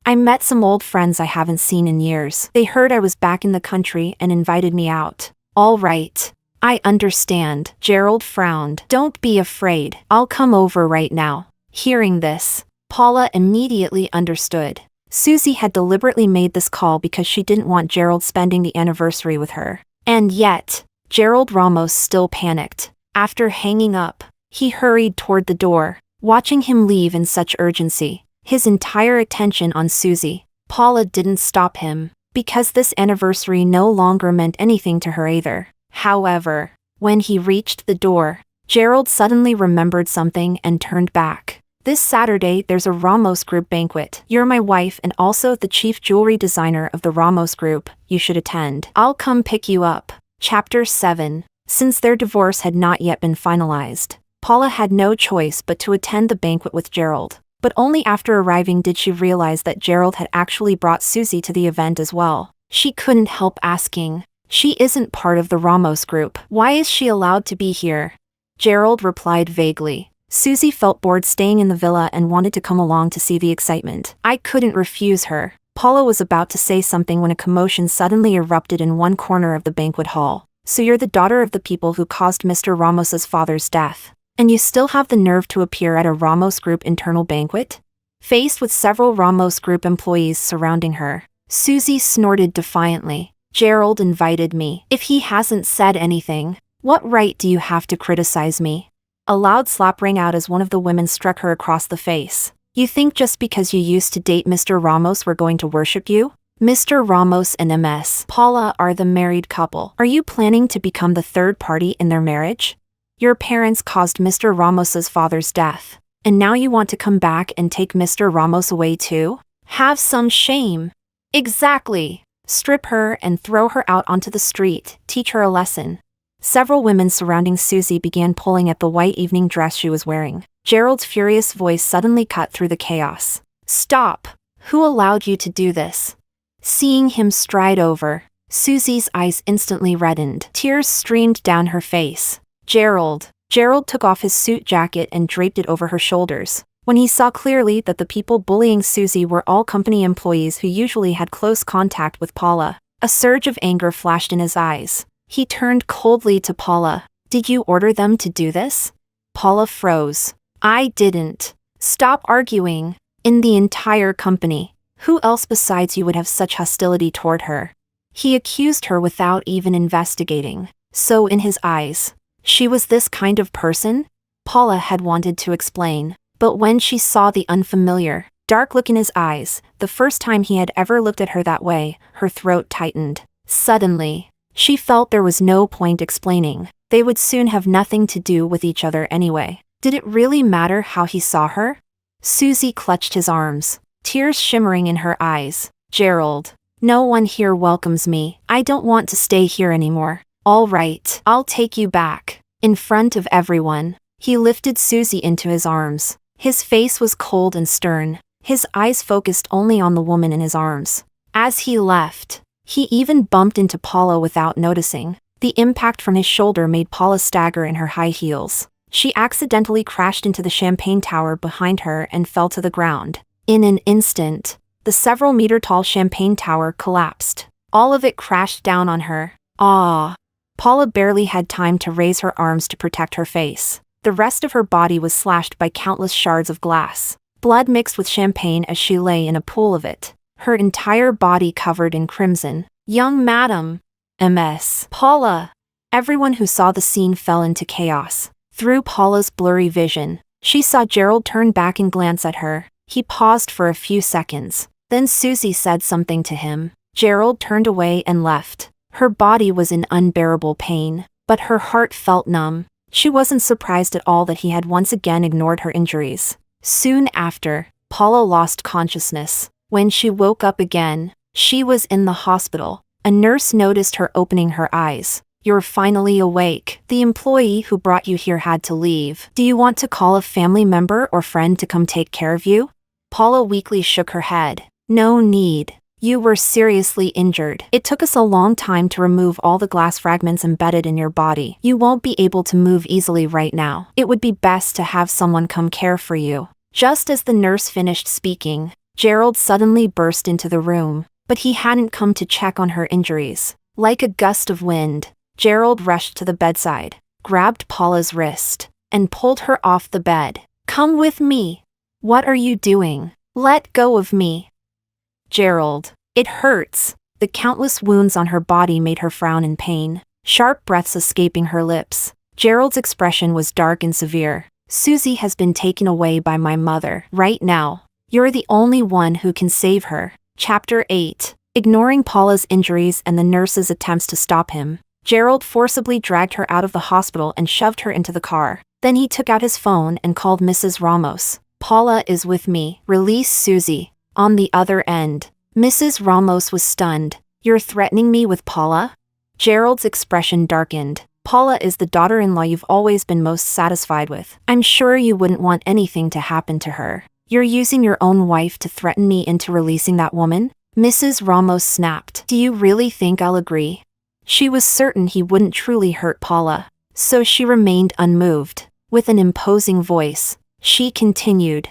met some old friends I haven't seen in years. They heard I was back in the country and invited me out." "All right. I understand." Gerald frowned. "Don't be afraid. I'll come over right now." Hearing this, Paula immediately understood. Susie had deliberately made this call because she didn't want Gerald spending the anniversary with her. And yet, Gerald Ramos still panicked. After hanging up, he hurried toward the door. Watching him leave in such urgency, his entire attention on Susie, Paula didn't stop him, because this anniversary no longer meant anything to her either. However, when he reached the door, Gerald suddenly remembered something and turned back. "This Saturday there's a Ramos Group banquet. You're my wife and also the chief jewelry designer of the Ramos Group. You should attend. I'll come pick you up." Chapter 7. Since their divorce had not yet been finalized, Paula had no choice but to attend the banquet with Gerald. But only after arriving did she realize that Gerald had actually brought Susie to the event as well. She couldn't help asking, "She isn't part of the Ramos Group. Why is she allowed to be here?" Gerald replied vaguely. Susie felt bored staying in the villa and wanted to come along to see the excitement. "I couldn't refuse her." Paula was about to say something when a commotion suddenly erupted in one corner of the banquet hall. "So you're the daughter of the people who caused Mr. Ramos's father's death, and you still have the nerve to appear at a Ramos Group internal banquet?" Faced with several Ramos Group employees surrounding her, Susie snorted defiantly. "Gerald invited me. If he hasn't said anything, what right do you have to criticize me?" A loud slap rang out as one of the women struck her across the face. "You think just because you used to date Mr. Ramos we're going to worship you? Mr. Ramos and Ms. Paula are the married couple. Are you planning to become the third party in their marriage? Your parents caused Mr. Ramos's father's death, and now you want to come back and take Mr. Ramos away too? Have some shame." "Exactly. Strip her and throw her out onto the street, teach her a lesson." Several women surrounding Susie began pulling at the white evening dress she was wearing. Gerald's furious voice suddenly cut through the chaos. "Stop! Who allowed you to do this?" Seeing him stride over, Susie's eyes instantly reddened. Tears streamed down her face. Gerald took off his suit jacket and draped it over her shoulders. When he saw clearly that the people bullying Susie were all company employees who usually had close contact with Paula, a surge of anger flashed in his eyes. He turned coldly to Paula. "Did you order them to do this?" Paula froze. "I didn't." "Stop arguing. In the entire company, who else besides you would have such hostility toward her?" He accused her without even investigating. So in his eyes, she was this kind of person? Paula had wanted to explain, but when she saw the unfamiliar, dark look in his eyes, the first time he had ever looked at her that way, her throat tightened. Suddenly, she felt there was no point explaining. They would soon have nothing to do with each other anyway. Did it really matter how he saw her? Susie clutched his arms, tears shimmering in her eyes. "Gerald, no one here welcomes me. I don't want to stay here anymore." "All right, I'll take you back." In front of everyone, he lifted Susie into his arms. His face was cold and stern, his eyes focused only on the woman in his arms. As he left, he even bumped into Paula without noticing. The impact from his shoulder made Paula stagger in her high heels. She accidentally crashed into the champagne tower behind her and fell to the ground. In an instant, the several-meter-tall champagne tower collapsed. All of it crashed down on her. Ah! Paula barely had time to raise her arms to protect her face. The rest of her body was slashed by countless shards of glass. Blood mixed with champagne as she lay in a pool of it, her entire body covered in crimson. "Young madam!" "Ms. Paula!" Everyone who saw the scene fell into chaos. Through Paula's blurry vision, she saw Gerald turn back and glance at her. He paused for a few seconds. Then Susie said something to him. Gerald turned away and left. Her body was in unbearable pain, but her heart felt numb. She wasn't surprised at all that he had once again ignored her injuries. Soon after, Paula lost consciousness. When she woke up again, she was in the hospital. A nurse noticed her opening her eyes. "You're finally awake. The employee who brought you here had to leave. Do you want to call a family member or friend to come take care of you?" Paula weakly shook her head. "No need. You were seriously injured. It took us a long time to remove all the glass fragments embedded in your body. You won't be able to move easily right now. It would be best to have someone come care for you." Just as the nurse finished speaking, Gerald suddenly burst into the room, but he hadn't come to check on her injuries. Like a gust of wind, Gerald rushed to the bedside, grabbed Paula's wrist, and pulled her off the bed. "Come with me." "What are you doing? Let go of me." "Gerald, it hurts." The countless wounds on her body made her frown in pain, sharp breaths escaping her lips. Gerald's expression was dark and severe. "Susie has been taken away by my mother. Right now, you're the only one who can save her." Chapter 8. Ignoring Paula's injuries and the nurse's attempts to stop him, Gerald forcibly dragged her out of the hospital and shoved her into the car. Then he took out his phone and called Mrs. Ramos. "Paula is with me. Release Susie." On the other end, Mrs. Ramos was stunned. "You're threatening me with Paula?" Gerald's expression darkened. "Paula is the daughter-in-law you've always been most satisfied with. I'm sure you wouldn't want anything to happen to her. You're using your own wife to threaten me into releasing that woman?" Mrs. Ramos snapped. "Do you really think I'll agree?" She was certain he wouldn't truly hurt Paula, so she remained unmoved. With an imposing voice, she continued,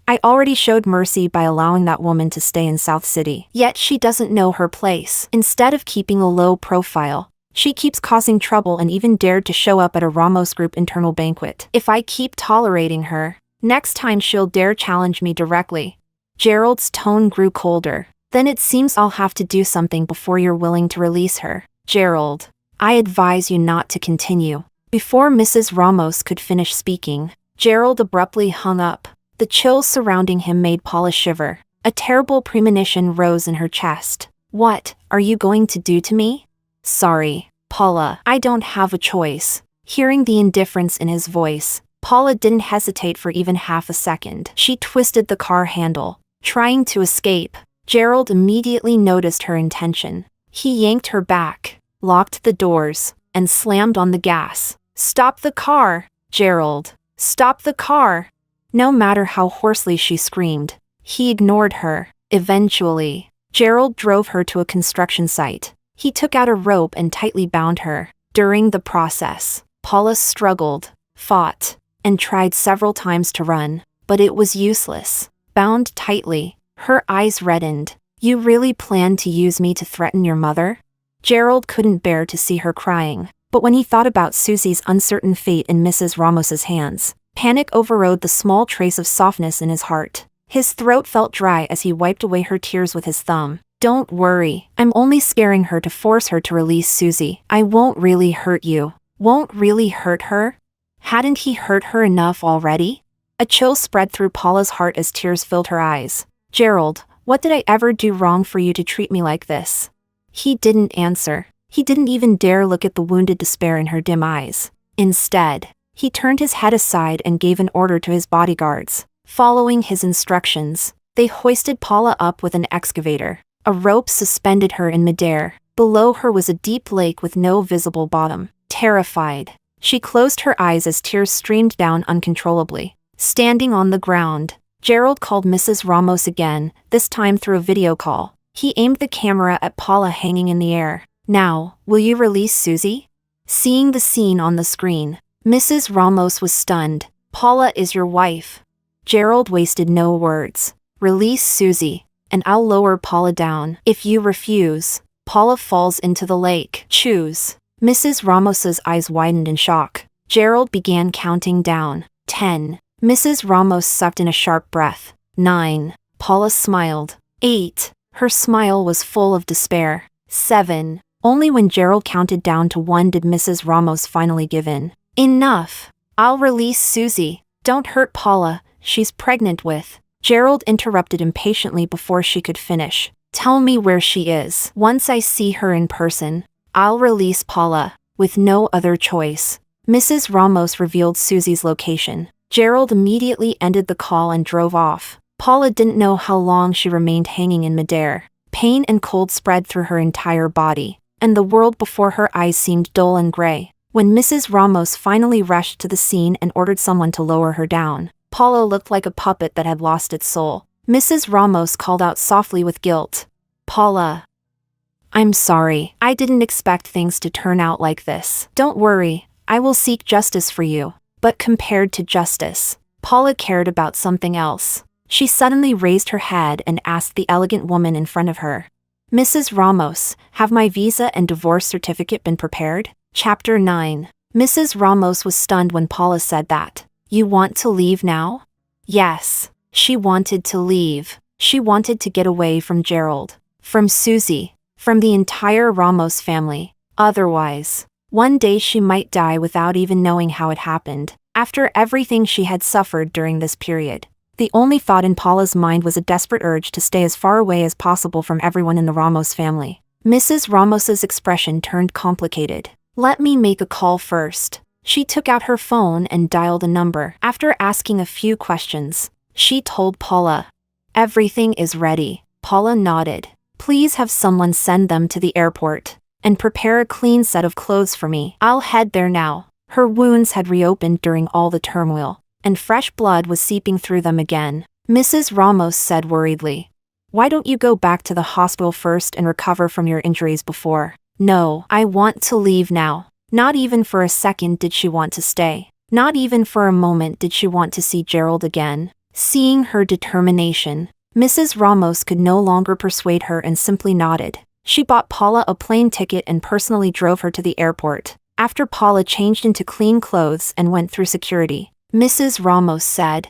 "I already showed mercy by allowing that woman to stay in South City. Yet she doesn't know her place. Instead of keeping a low profile, she keeps causing trouble and even dared to show up at a Ramos Group internal banquet. If I keep tolerating her, next time she'll dare challenge me directly." Gerald's tone grew colder. "Then it seems I'll have to do something before you're willing to release her." "Gerald, I advise you not to continue." Before Mrs. Ramos could finish speaking, Gerald abruptly hung up. The chills surrounding him made Paula shiver. A terrible premonition rose in her chest. "What are you going to do to me?" "Sorry, Paula, I don't have a choice." Hearing the indifference in his voice, Paula didn't hesitate for even half a second. She twisted the car handle, trying to escape. Gerald immediately noticed her intention. He yanked her back, locked the doors, and slammed on the gas. "Stop the car, Gerald! Stop the car!" No matter how hoarsely she screamed, he ignored her. Eventually, Gerald drove her to a construction site. He took out a rope and tightly bound her. During the process, Paula struggled, fought, and tried several times to run, but it was useless. Bound tightly, her eyes reddened. You really planned to use me to threaten your mother? Gerald couldn't bear to see her crying, but when he thought about Susie's uncertain fate in Mrs. Ramos's hands, panic overrode the small trace of softness in his heart. His throat felt dry as he wiped away her tears with his thumb. Don't worry, I'm only scaring her to force her to release Susie. I won't really hurt you. Won't really hurt her? Hadn't he hurt her enough already? A chill spread through Paula's heart as tears filled her eyes. Gerald, what did I ever do wrong for you to treat me like this? He didn't answer. He didn't even dare look at the wounded despair in her dim eyes. Instead, he turned his head aside and gave an order to his bodyguards. Following his instructions, they hoisted Paula up with an excavator. A rope suspended her in midair. Below her was a deep lake with no visible bottom. Terrified, she closed her eyes as tears streamed down uncontrollably. Standing on the ground, Gerald called Mrs. Ramos again, this time through a video call. He aimed the camera at Paula hanging in the air. Now, will you release Susie? Seeing the scene on the screen, Mrs. Ramos was stunned. Paula is your wife. Gerald wasted no words. Release Susie, and I'll lower Paula down. If you refuse, Paula falls into the lake. Choose. Mrs. Ramos's eyes widened in shock. Gerald began counting down. 10. Mrs. Ramos sucked in a sharp breath. 9. Paula smiled. 8. Her smile was full of despair. 7. Only when Gerald counted down to 1 did Mrs. Ramos finally give in. Enough. I'll release Susie. Don't hurt Paula. She's pregnant with. Gerald interrupted impatiently before she could finish. Tell me where she is. Once I see her in person, I'll release Paula. With no other choice, Mrs. Ramos revealed Susie's location. Gerald immediately ended the call and drove off. Paula didn't know how long she remained hanging in midair. Pain and cold spread through her entire body, and the world before her eyes seemed dull and gray. When Mrs. Ramos finally rushed to the scene and ordered someone to lower her down, Paula looked like a puppet that had lost its soul. Mrs. Ramos called out softly with guilt. Paula. I'm sorry. I didn't expect things to turn out like this. Don't worry, I will seek justice for you. But compared to justice, Paula cared about something else. She suddenly raised her head and asked the elegant woman in front of her. Mrs. Ramos, have my visa and divorce certificate been prepared? Chapter 9. Mrs. Ramos was stunned when Paula said that. You want to leave now? Yes. She wanted to leave. She wanted to get away from Gerald, from Susie, from the entire Ramos family. Otherwise, one day she might die without even knowing how it happened. After everything she had suffered during this period, the only thought in Paula's mind was a desperate urge to stay as far away as possible from everyone in the Ramos family. Mrs. Ramos's expression turned complicated. Let me make a call first. She took out her phone and dialed a number. After asking a few questions, she told Paula. Everything is ready. Paula nodded. Please have someone send them to the airport, and prepare a clean set of clothes for me. I'll head there now. Her wounds had reopened during all the turmoil, and fresh blood was seeping through them again. Mrs. Ramos said worriedly. Why don't you go back to the hospital first and recover from your injuries before? No, I want to leave now. Not even for a second did she want to stay. Not even for a moment did she want to see Gerald again. Seeing her determination, Mrs. Ramos could no longer persuade her and simply nodded. She bought Paula a plane ticket and personally drove her to the airport. After Paula changed into clean clothes and went through security, Mrs. Ramos said,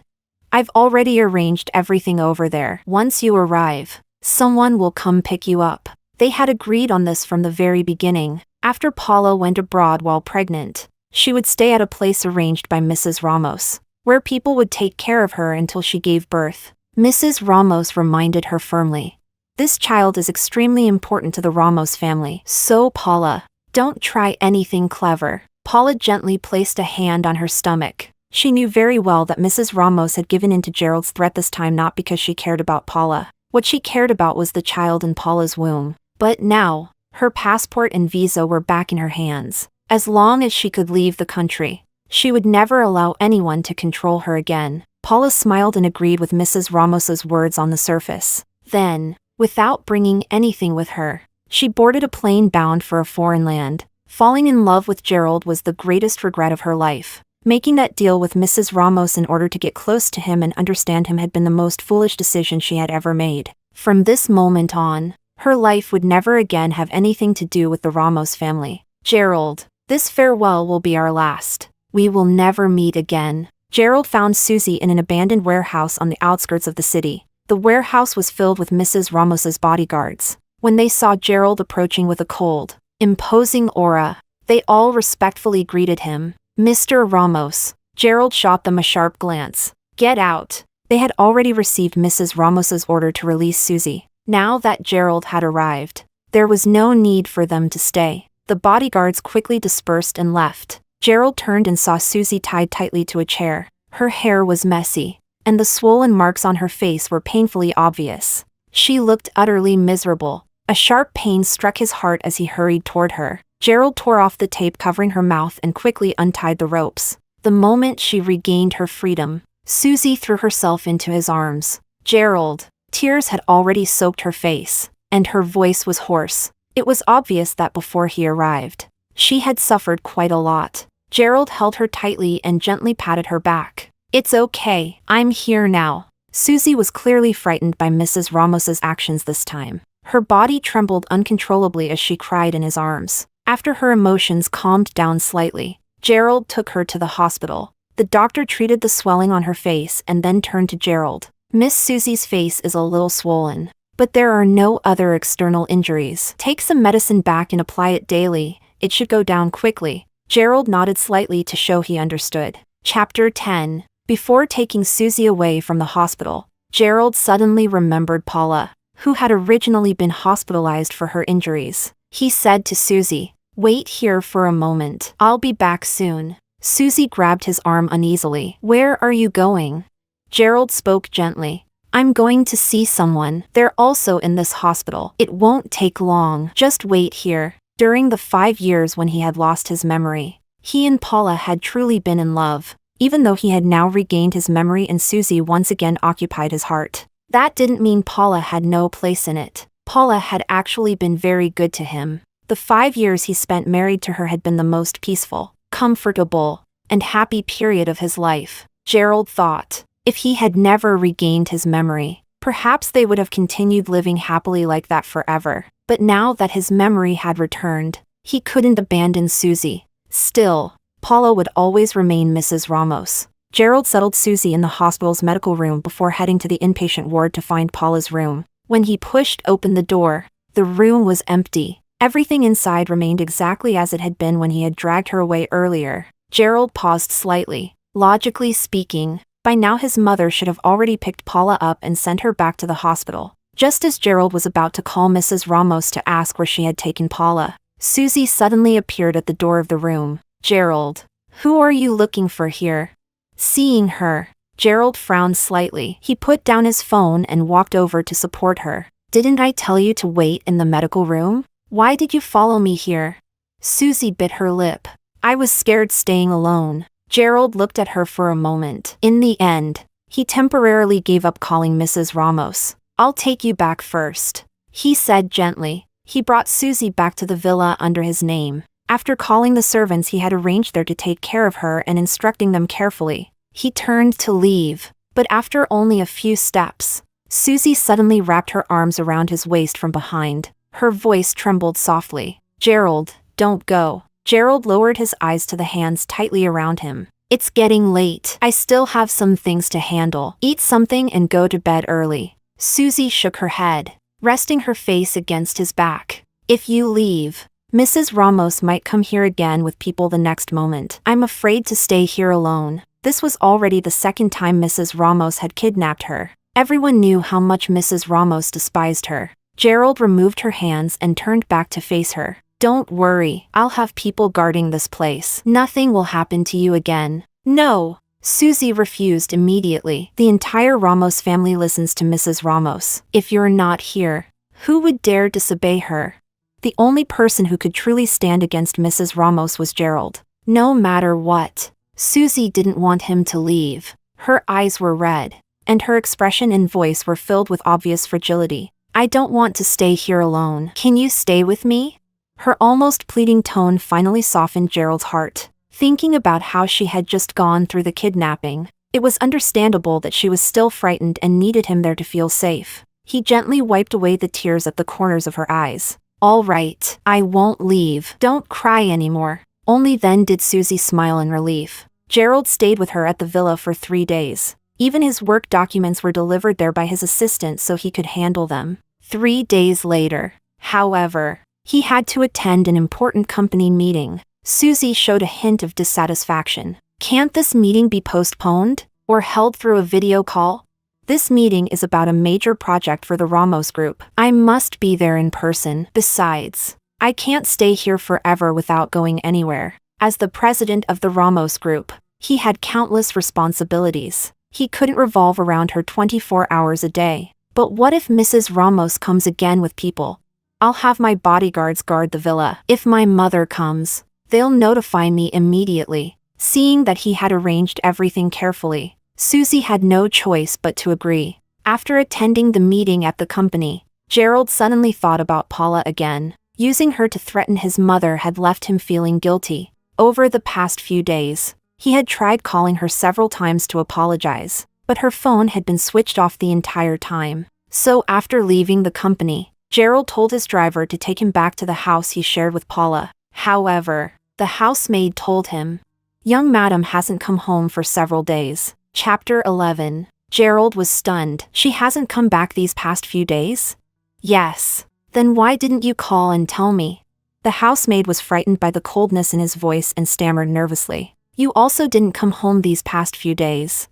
I've already arranged everything over there. Once you arrive, someone will come pick you up. They had agreed on this from the very beginning. After Paula went abroad while pregnant, she would stay at a place arranged by Mrs. Ramos, where people would take care of her until she gave birth. Mrs. Ramos reminded her firmly. This child is extremely important to the Ramos family. So Paula, don't try anything clever. Paula gently placed a hand on her stomach. She knew very well that Mrs. Ramos had given in to Gerald's threat this time not because she cared about Paula. What she cared about was the child in Paula's womb. But now, her passport and visa were back in her hands. As long as she could leave the country, she would never allow anyone to control her again. Paula smiled and agreed with Mrs. Ramos's words on the surface. Then, without bringing anything with her, she boarded a plane bound for a foreign land. Falling in love with Gerald was the greatest regret of her life. Making that deal with Mrs. Ramos in order to get close to him and understand him had been the most foolish decision she had ever made. From this moment on, her life would never again have anything to do with the Ramos family. Gerald, this farewell will be our last. We will never meet again. Gerald found Susie in an abandoned warehouse on the outskirts of the city. The warehouse was filled with Mrs. Ramos's bodyguards. When they saw Gerald approaching with a cold, imposing aura, they all respectfully greeted him. Mr. Ramos. Gerald shot them a sharp glance. Get out. They had already received Mrs. Ramos's order to release Susie. Now that Gerald had arrived, there was no need for them to stay. The bodyguards quickly dispersed and left. Gerald turned and saw Susie tied tightly to a chair. Her hair was messy, and the swollen marks on her face were painfully obvious. She looked utterly miserable. A sharp pain struck his heart as he hurried toward her. Gerald tore off the tape covering her mouth and quickly untied the ropes. The moment she regained her freedom, Susie threw herself into his arms. Gerald. Tears had already soaked her face, and her voice was hoarse. It was obvious that before he arrived, she had suffered quite a lot. Gerald held her tightly and gently patted her back. It's okay, I'm here now. Susie was clearly frightened by Mrs. Ramos's actions this time. Her body trembled uncontrollably as she cried in his arms. After her emotions calmed down slightly, Gerald took her to the hospital. The doctor treated the swelling on her face and then turned to Gerald. Miss Susie's face is a little swollen, but there are no other external injuries. Take some medicine back and apply it daily. It should go down quickly. Gerald nodded slightly to show he understood. Chapter 10. Before taking Susie away from the hospital, Gerald suddenly remembered Paula, who had originally been hospitalized for her injuries. He said to Susie, "Wait here for a moment. I'll be back soon." Susie grabbed his arm uneasily. "Where are you going?" Gerald spoke gently. "I'm going to see someone. They're also in this hospital. It won't take long. Just wait here." During the 5 years when he had lost his memory, he and Paula had truly been in love. Even though he had now regained his memory and Susie once again occupied his heart, that didn't mean Paula had no place in it. Paula had actually been very good to him. The 5 years he spent married to her had been the most peaceful, comfortable, and happy period of his life. Gerald thought, if he had never regained his memory, perhaps they would have continued living happily like that forever. But now that his memory had returned, he couldn't abandon Susie. Still, Paula would always remain Mrs. Ramos. Gerald settled Susie in the hospital's medical room before heading to the inpatient ward to find Paula's room. When he pushed open the door, the room was empty. Everything inside remained exactly as it had been when he had dragged her away earlier. Gerald paused slightly. Logically speaking, by now his mother should have already picked Paula up and sent her back to the hospital. Just as Gerald was about to call Mrs. Ramos to ask where she had taken Paula, Susie suddenly appeared at the door of the room. "Gerald, who are you looking for here?" Seeing her, Gerald frowned slightly. He put down his phone and walked over to support her. "Didn't I tell you to wait in the medical room? Why did you follow me here?" Susie bit her lip. "I was scared staying alone." Gerald looked at her for a moment. In the end, he temporarily gave up calling Mrs. Ramos. "I'll take you back first," he said gently. He brought Susie back to the villa under his name. After calling the servants he had arranged there to take care of her and instructing them carefully, he turned to leave. But after only a few steps, Susie suddenly wrapped her arms around his waist from behind. Her voice trembled softly. "Gerald, don't go." Gerald lowered his eyes to the hands tightly around him. "It's getting late. I still have some things to handle. Eat something and go to bed early." Susie shook her head, resting her face against his back. "If you leave, Mrs. Ramos might come here again with people the next moment. I'm afraid to stay here alone." This was already the second time Mrs. Ramos had kidnapped her. Everyone knew how much Mrs. Ramos despised her. Gerald removed her hands and turned back to face her. "Don't worry, I'll have people guarding this place. Nothing will happen to you again." "No." Susie refused immediately. "The entire Ramos family listens to Mrs. Ramos. If you're not here, who would dare disobey her?" The only person who could truly stand against Mrs. Ramos was Gerald. No matter what, Susie didn't want him to leave. Her eyes were red, and her expression and voice were filled with obvious fragility. "I don't want to stay here alone. Can you stay with me?" Her almost pleading tone finally softened Gerald's heart. Thinking about how she had just gone through the kidnapping, it was understandable that she was still frightened and needed him there to feel safe. He gently wiped away the tears at the corners of her eyes. "All right, I won't leave. Don't cry anymore." Only then did Susie smile in relief. Gerald stayed with her at the villa for 3 days. Even his work documents were delivered there by his assistant so he could handle them. 3 days later, however, he had to attend an important company meeting. Susie showed a hint of dissatisfaction. "Can't this meeting be postponed? Or held through a video call? This meeting is about a major project for the Ramos group. I must be there in person. Besides, I can't stay here forever without going anywhere." As the president of the Ramos group, he had countless responsibilities. He couldn't revolve around her 24 hours a day. But what if Mrs. Ramos comes again with people? "I'll have my bodyguards guard the villa. If my mother comes, they'll notify me immediately." Seeing that he had arranged everything carefully, Susie had no choice but to agree. After attending the meeting at the company, Gerald suddenly thought about Paula again. Using her to threaten his mother had left him feeling guilty. Over the past few days, he had tried calling her several times to apologize, but her phone had been switched off the entire time. So after leaving the company, Gerald told his driver to take him back to the house he shared with Paula. However, the housemaid told him, "Young madam hasn't come home for several days." Chapter 11. Gerald was stunned. "She hasn't come back these past few days?" "Yes." "Then why didn't you call and tell me?" The housemaid was frightened by the coldness in his voice and stammered nervously. "You also didn't come home these past few days."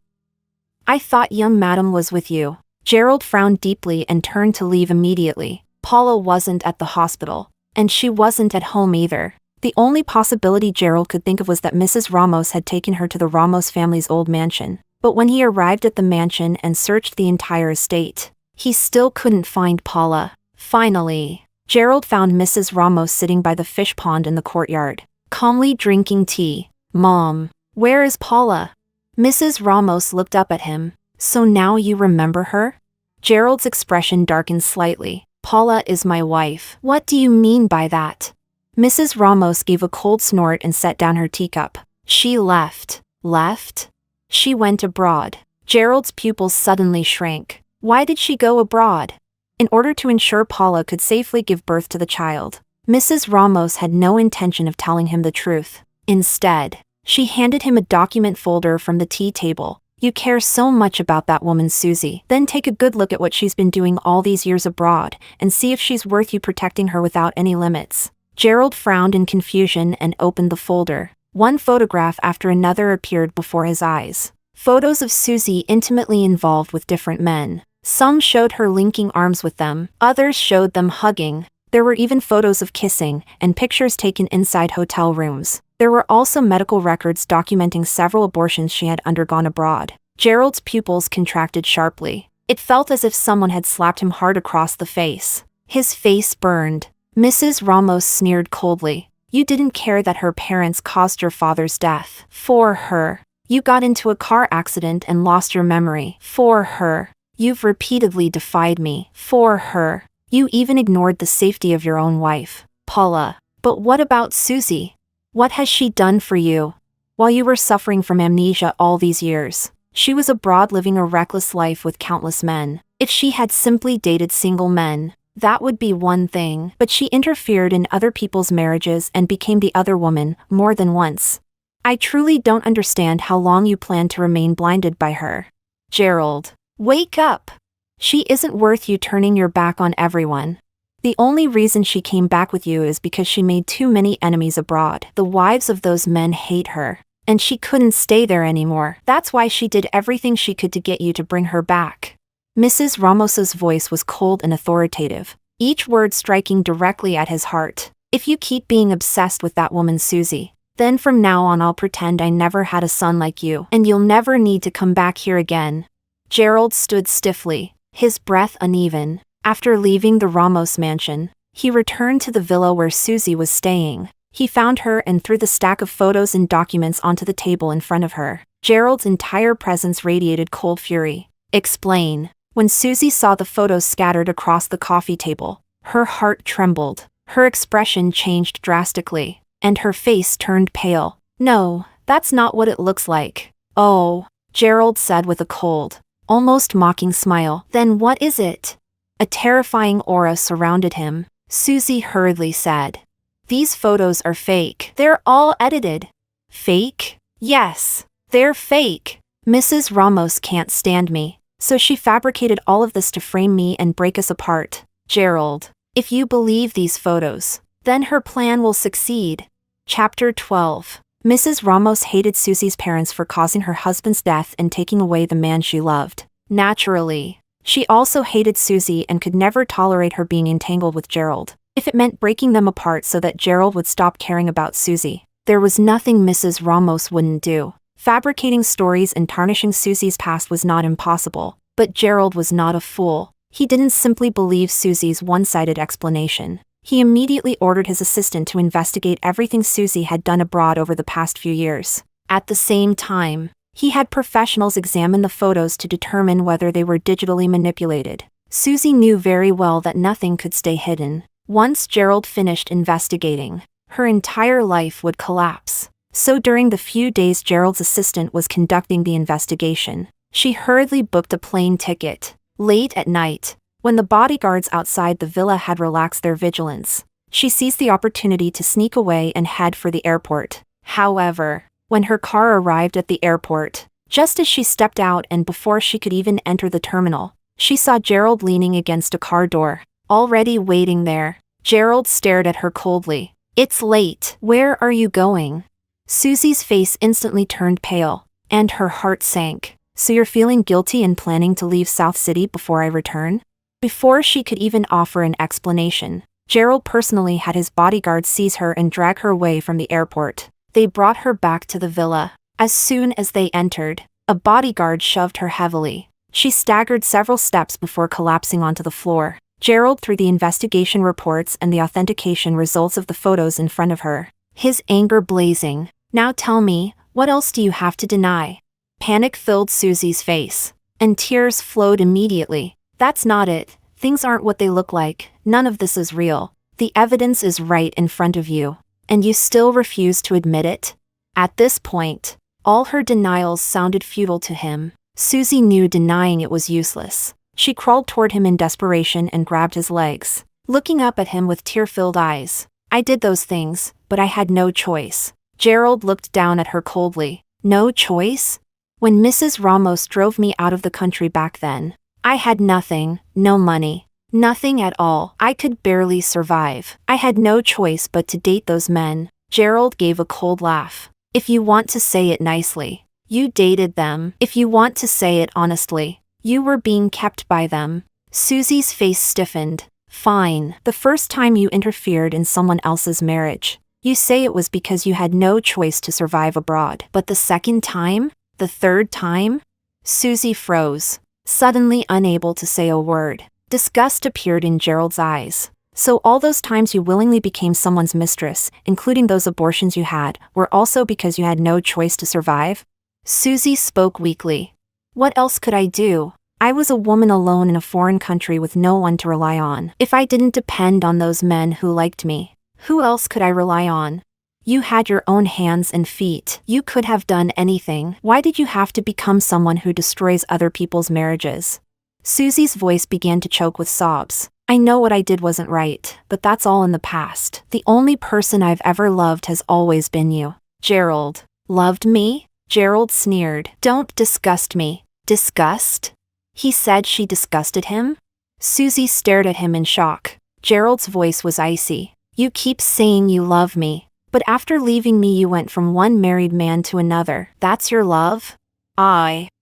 "I thought young madam was with you." Gerald frowned deeply and turned to leave immediately. Paula wasn't at the hospital, and she wasn't at home either. The only possibility Gerald could think of was that Mrs. Ramos had taken her to the Ramos family's old mansion. But when he arrived at the mansion and searched the entire estate, he still couldn't find Paula. Finally, Gerald found Mrs. Ramos sitting by the fish pond in the courtyard, calmly drinking tea. "Mom, where is Paula?" Mrs. Ramos looked up at him. "So now you remember her?" Gerald's expression darkened slightly. "Paula is my wife." "What do you mean by that?" Mrs. Ramos gave a cold snort and set down her teacup. "She left." "Left?" "She went abroad." Gerald's pupils suddenly shrank. Why did she go abroad? In order to ensure Paula could safely give birth to the child. Mrs. Ramos had no intention of telling him the truth. Instead, she handed him a document folder from the tea table. "You care so much about that woman, Susie. Then take a good look at what she's been doing all these years abroad, and see if she's worth you protecting her without any limits." Gerald frowned in confusion and opened the folder. One photograph after another appeared before his eyes. Photos of Susie intimately involved with different men. Some showed her linking arms with them, others showed them hugging. There were even photos of kissing, and pictures taken inside hotel rooms. There were also medical records documenting several abortions she had undergone abroad. Gerald's pupils contracted sharply. It felt as if someone had slapped him hard across the face. His face burned. Mrs. Ramos sneered coldly. "You didn't care that her parents caused your father's death. For her. You got into a car accident and lost your memory. For her. You've repeatedly defied me. For her. You even ignored the safety of your own wife, Paula. But what about Susie? What has she done for you? While you were suffering from amnesia all these years, she was abroad living a reckless life with countless men. If she had simply dated single men, that would be one thing, but she interfered in other people's marriages and became the other woman, more than once. I truly don't understand how long you plan to remain blinded by her. Gerald, wake up! She isn't worth you turning your back on everyone. The only reason she came back with you is because she made too many enemies abroad. The wives of those men hate her, and she couldn't stay there anymore. That's why she did everything she could to get you to bring her back. Mrs. Ramos's voice was cold and authoritative, each word striking directly at his heart. If you keep being obsessed with that woman Susie, then from now on I'll pretend I never had a son like you, and you'll never need to come back here again. Gerald stood stiffly, his breath uneven. After leaving the Ramos mansion, he returned to the villa where Susie was staying. He found her and threw the stack of photos and documents onto the table in front of her. Gerald's entire presence radiated cold fury. Explain. When Susie saw the photos scattered across the coffee table, her heart trembled. Her expression changed drastically, and her face turned pale. No, that's not what it looks like. Oh, Gerald said with a cold, almost mocking smile. Then what is it? A terrifying aura surrounded him. Susie hurriedly said, "These photos are fake. They're all edited." Fake? Yes, they're fake. Mrs. Ramos can't stand me, so she fabricated all of this to frame me and break us apart. Gerald, if you believe these photos, then her plan will succeed. Chapter 12. Mrs. Ramos hated Susie's parents for causing her husband's death and taking away the man she loved. Naturally, she also hated Susie and could never tolerate her being entangled with Gerald, if it meant breaking them apart so that Gerald would stop caring about Susie. There was nothing Mrs. Ramos wouldn't do. Fabricating stories and tarnishing Susie's past was not impossible, but Gerald was not a fool. He didn't simply believe Susie's one-sided explanation. He immediately ordered his assistant to investigate everything Susie had done abroad over the past few years. At the same time, he had professionals examine the photos to determine whether they were digitally manipulated. Susie knew very well that nothing could stay hidden. Once Gerald finished investigating, her entire life would collapse. So during the few days Gerald's assistant was conducting the investigation, she hurriedly booked a plane ticket. Late at night, when the bodyguards outside the villa had relaxed their vigilance, she seized the opportunity to sneak away and head for the airport. However, when her car arrived at the airport, just as she stepped out and before she could even enter the terminal, she saw Gerald leaning against a car door. Already waiting there, Gerald stared at her coldly. "It's late. Where are you going?" Susie's face instantly turned pale, and her heart sank. "So you're feeling guilty and planning to leave South City before I return?" Before she could even offer an explanation, Gerald personally had his bodyguard seize her and drag her away from the airport. They brought her back to the villa. As soon as they entered, a bodyguard shoved her heavily. She staggered several steps before collapsing onto the floor. Gerald threw the investigation reports and the authentication results of the photos in front of her, his anger blazing. "Now tell me, what else do you have to deny?" Panic filled Susie's face, and tears flowed immediately. "That's not it. Things aren't what they look like. None of this is real. The evidence is right in front of you. And you still refuse to admit it?" At this point, all her denials sounded futile to him. Susie knew denying it was useless. She crawled toward him in desperation and grabbed his legs, looking up at him with tear-filled eyes. "I did those things, but I had no choice." Gerald looked down at her coldly. "No choice? When Mrs. Ramos drove me out of the country back then, I had nothing, no money, nothing at all. I could barely survive. I had no choice but to date those men." Gerald gave a cold laugh. "If you want to say it nicely, you dated them. If you want to say it honestly, you were being kept by them." Susie's face stiffened. "Fine. The first time you interfered in someone else's marriage, you say it was because you had no choice to survive abroad. But the second time? The third time?" Susie froze, suddenly unable to say a word. Disgust appeared in Gerald's eyes. "So all those times you willingly became someone's mistress, including those abortions you had, were also because you had no choice to survive?" Susie spoke weakly. "What else could I do? I was a woman alone in a foreign country with no one to rely on. If I didn't depend on those men who liked me, who else could I rely on? You had your own hands and feet. You could have done anything. Why did you have to become someone who destroys other people's marriages?" Susie's voice began to choke with sobs. "I know what I did wasn't right, but that's all in the past. The only person I've ever loved has always been you." "Gerald, loved me?" Gerald sneered. "Don't disgust me." "Disgust?" He said she disgusted him? Susie stared at him in shock. Gerald's voice was icy. "You keep saying you love me, but after leaving me you went from one married man to another. That's your love?"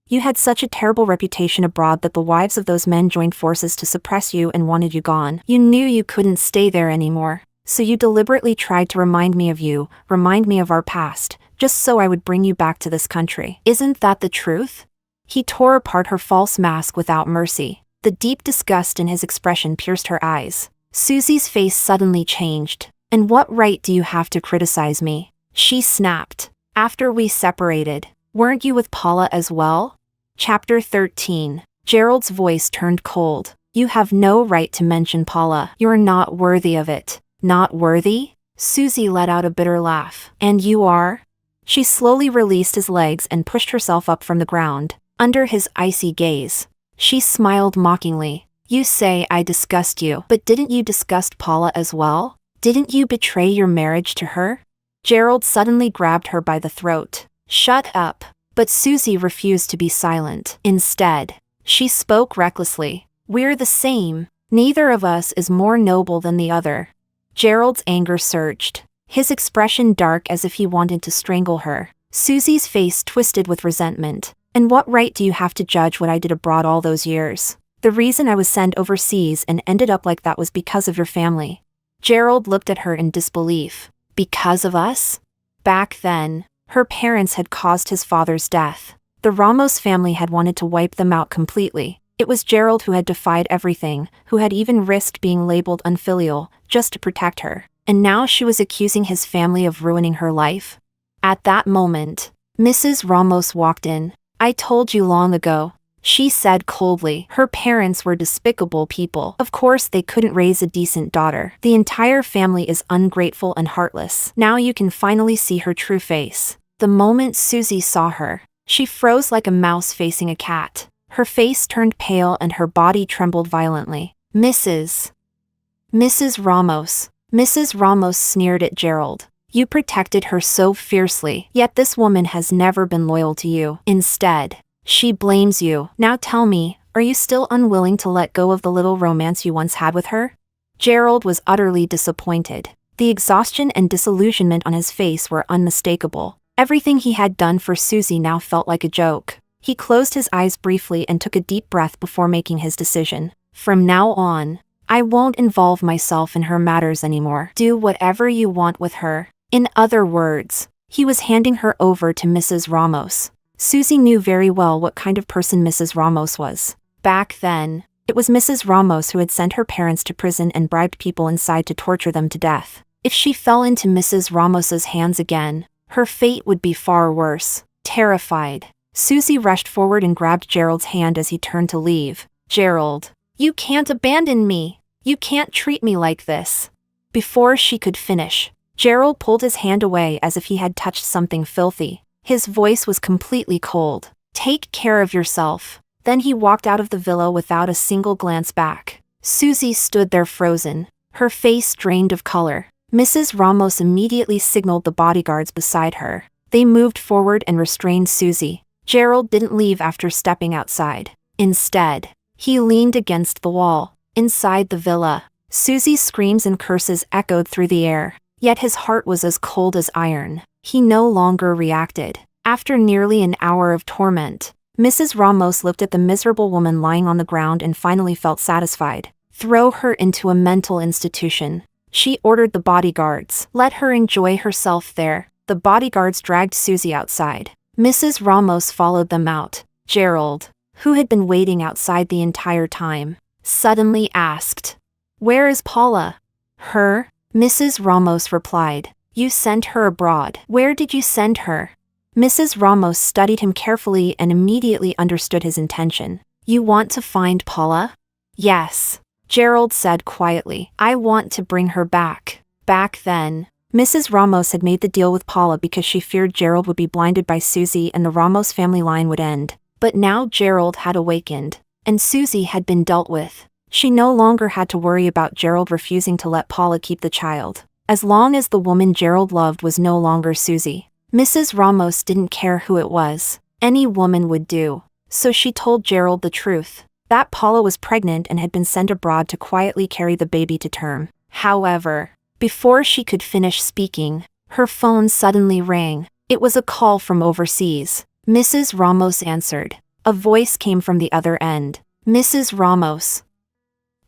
You had such a terrible reputation abroad that the wives of those men joined forces to suppress you and wanted you gone. You knew you couldn't stay there anymore, so you deliberately tried to remind me of you, remind me of our past, just so I would bring you back to this country. Isn't that the truth?" He tore apart her false mask without mercy. The deep disgust in his expression pierced her eyes. Susie's face suddenly changed. "And what right do you have to criticize me?" She snapped. "After we separated, weren't you with Paula as well?" Chapter 13. Gerald's voice turned cold. "You have no right to mention Paula. You're not worthy of it." "Not worthy?" Susie let out a bitter laugh. "And you are?" She slowly released his legs and pushed herself up from the ground, under his icy gaze. She smiled mockingly. You say I disgust you, but didn't you disgust Paula as well? Didn't you betray your marriage to her? Gerald suddenly grabbed her by the throat. Shut up. But Susie refused to be silent. Instead, she spoke recklessly. We're the same. Neither of us is more noble than the other. Gerald's anger surged, his expression dark as if he wanted to strangle her. Susie's face twisted with resentment. And what right do you have to judge what I did abroad all those years? The reason I was sent overseas and ended up like that was because of your family. Gerald looked at her in disbelief. Because of us? Back then, her parents had caused his father's death. The Ramos family had wanted to wipe them out completely. It was Gerald who had defied everything, who had even risked being labeled unfilial, just to protect her. And now she was accusing his family of ruining her life. At that moment, Mrs. Ramos walked in. I told you long ago, she said coldly. Her parents were despicable people. Of course they couldn't raise a decent daughter. The entire family is ungrateful and heartless. Now you can finally see her true face. The moment Susie saw her, she froze like a mouse facing a cat. Her face turned pale and her body trembled violently. Mrs. Ramos. Mrs. Ramos sneered at Gerald. You protected her so fiercely, yet this woman has never been loyal to you. Instead, she blames you. Now tell me, are you still unwilling to let go of the little romance you once had with her? Gerald was utterly disappointed. The exhaustion and disillusionment on his face were unmistakable. Everything he had done for Susie now felt like a joke. He closed his eyes briefly and took a deep breath before making his decision. From now on, I won't involve myself in her matters anymore. Do whatever you want with her. In other words, he was handing her over to Mrs. Ramos. Susie knew very well what kind of person Mrs. Ramos was. Back then, it was Mrs. Ramos who had sent her parents to prison and bribed people inside to torture them to death. If she fell into Mrs. Ramos's hands again, her fate would be far worse. Terrified, Susie rushed forward and grabbed Gerald's hand as he turned to leave. Gerald, you can't abandon me. You can't treat me like this. Before she could finish, Gerald pulled his hand away as if he had touched something filthy. His voice was completely cold. Take care of yourself. Then he walked out of the villa without a single glance back. Susie stood there frozen, her face drained of color. Mrs. Ramos immediately signaled the bodyguards beside her. They moved forward and restrained Susie. Gerald didn't leave after stepping outside. Instead, he leaned against the wall. Inside the villa, Susie's screams and curses echoed through the air. Yet his heart was as cold as iron. He no longer reacted. After nearly an hour of torment, Mrs. Ramos looked at the miserable woman lying on the ground and finally felt satisfied. Throw her into a mental institution. She ordered the bodyguards. Let her enjoy herself there. The bodyguards dragged Susie outside. Mrs. Ramos followed them out. Gerald, who had been waiting outside the entire time, suddenly asked, "Where is Paula?" "Her?" Mrs. Ramos replied. "You sent her abroad. Where did you send her?" Mrs. Ramos studied him carefully and immediately understood his intention. "You want to find Paula?" "Yes," Gerald said quietly. "I want to bring her back." Back then, Mrs. Ramos had made the deal with Paula because she feared Gerald would be blinded by Susie and the Ramos family line would end. But now Gerald had awakened, and Susie had been dealt with. She no longer had to worry about Gerald refusing to let Paula keep the child. As long as the woman Gerald loved was no longer Susie, Mrs. Ramos didn't care who it was. Any woman would do. So she told Gerald the truth, that Paula was pregnant and had been sent abroad to quietly carry the baby to term. However, before she could finish speaking, her phone suddenly rang. It was a call from overseas. Mrs. Ramos answered. A voice came from the other end. "Mrs. Ramos,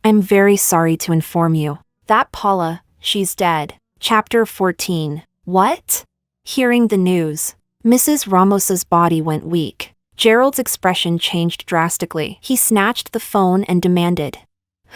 I'm very sorry to inform you that Paula, she's dead." Chapter 14. What? Hearing the news, Mrs. Ramos's body went weak. Gerald's expression changed drastically. He snatched the phone and demanded,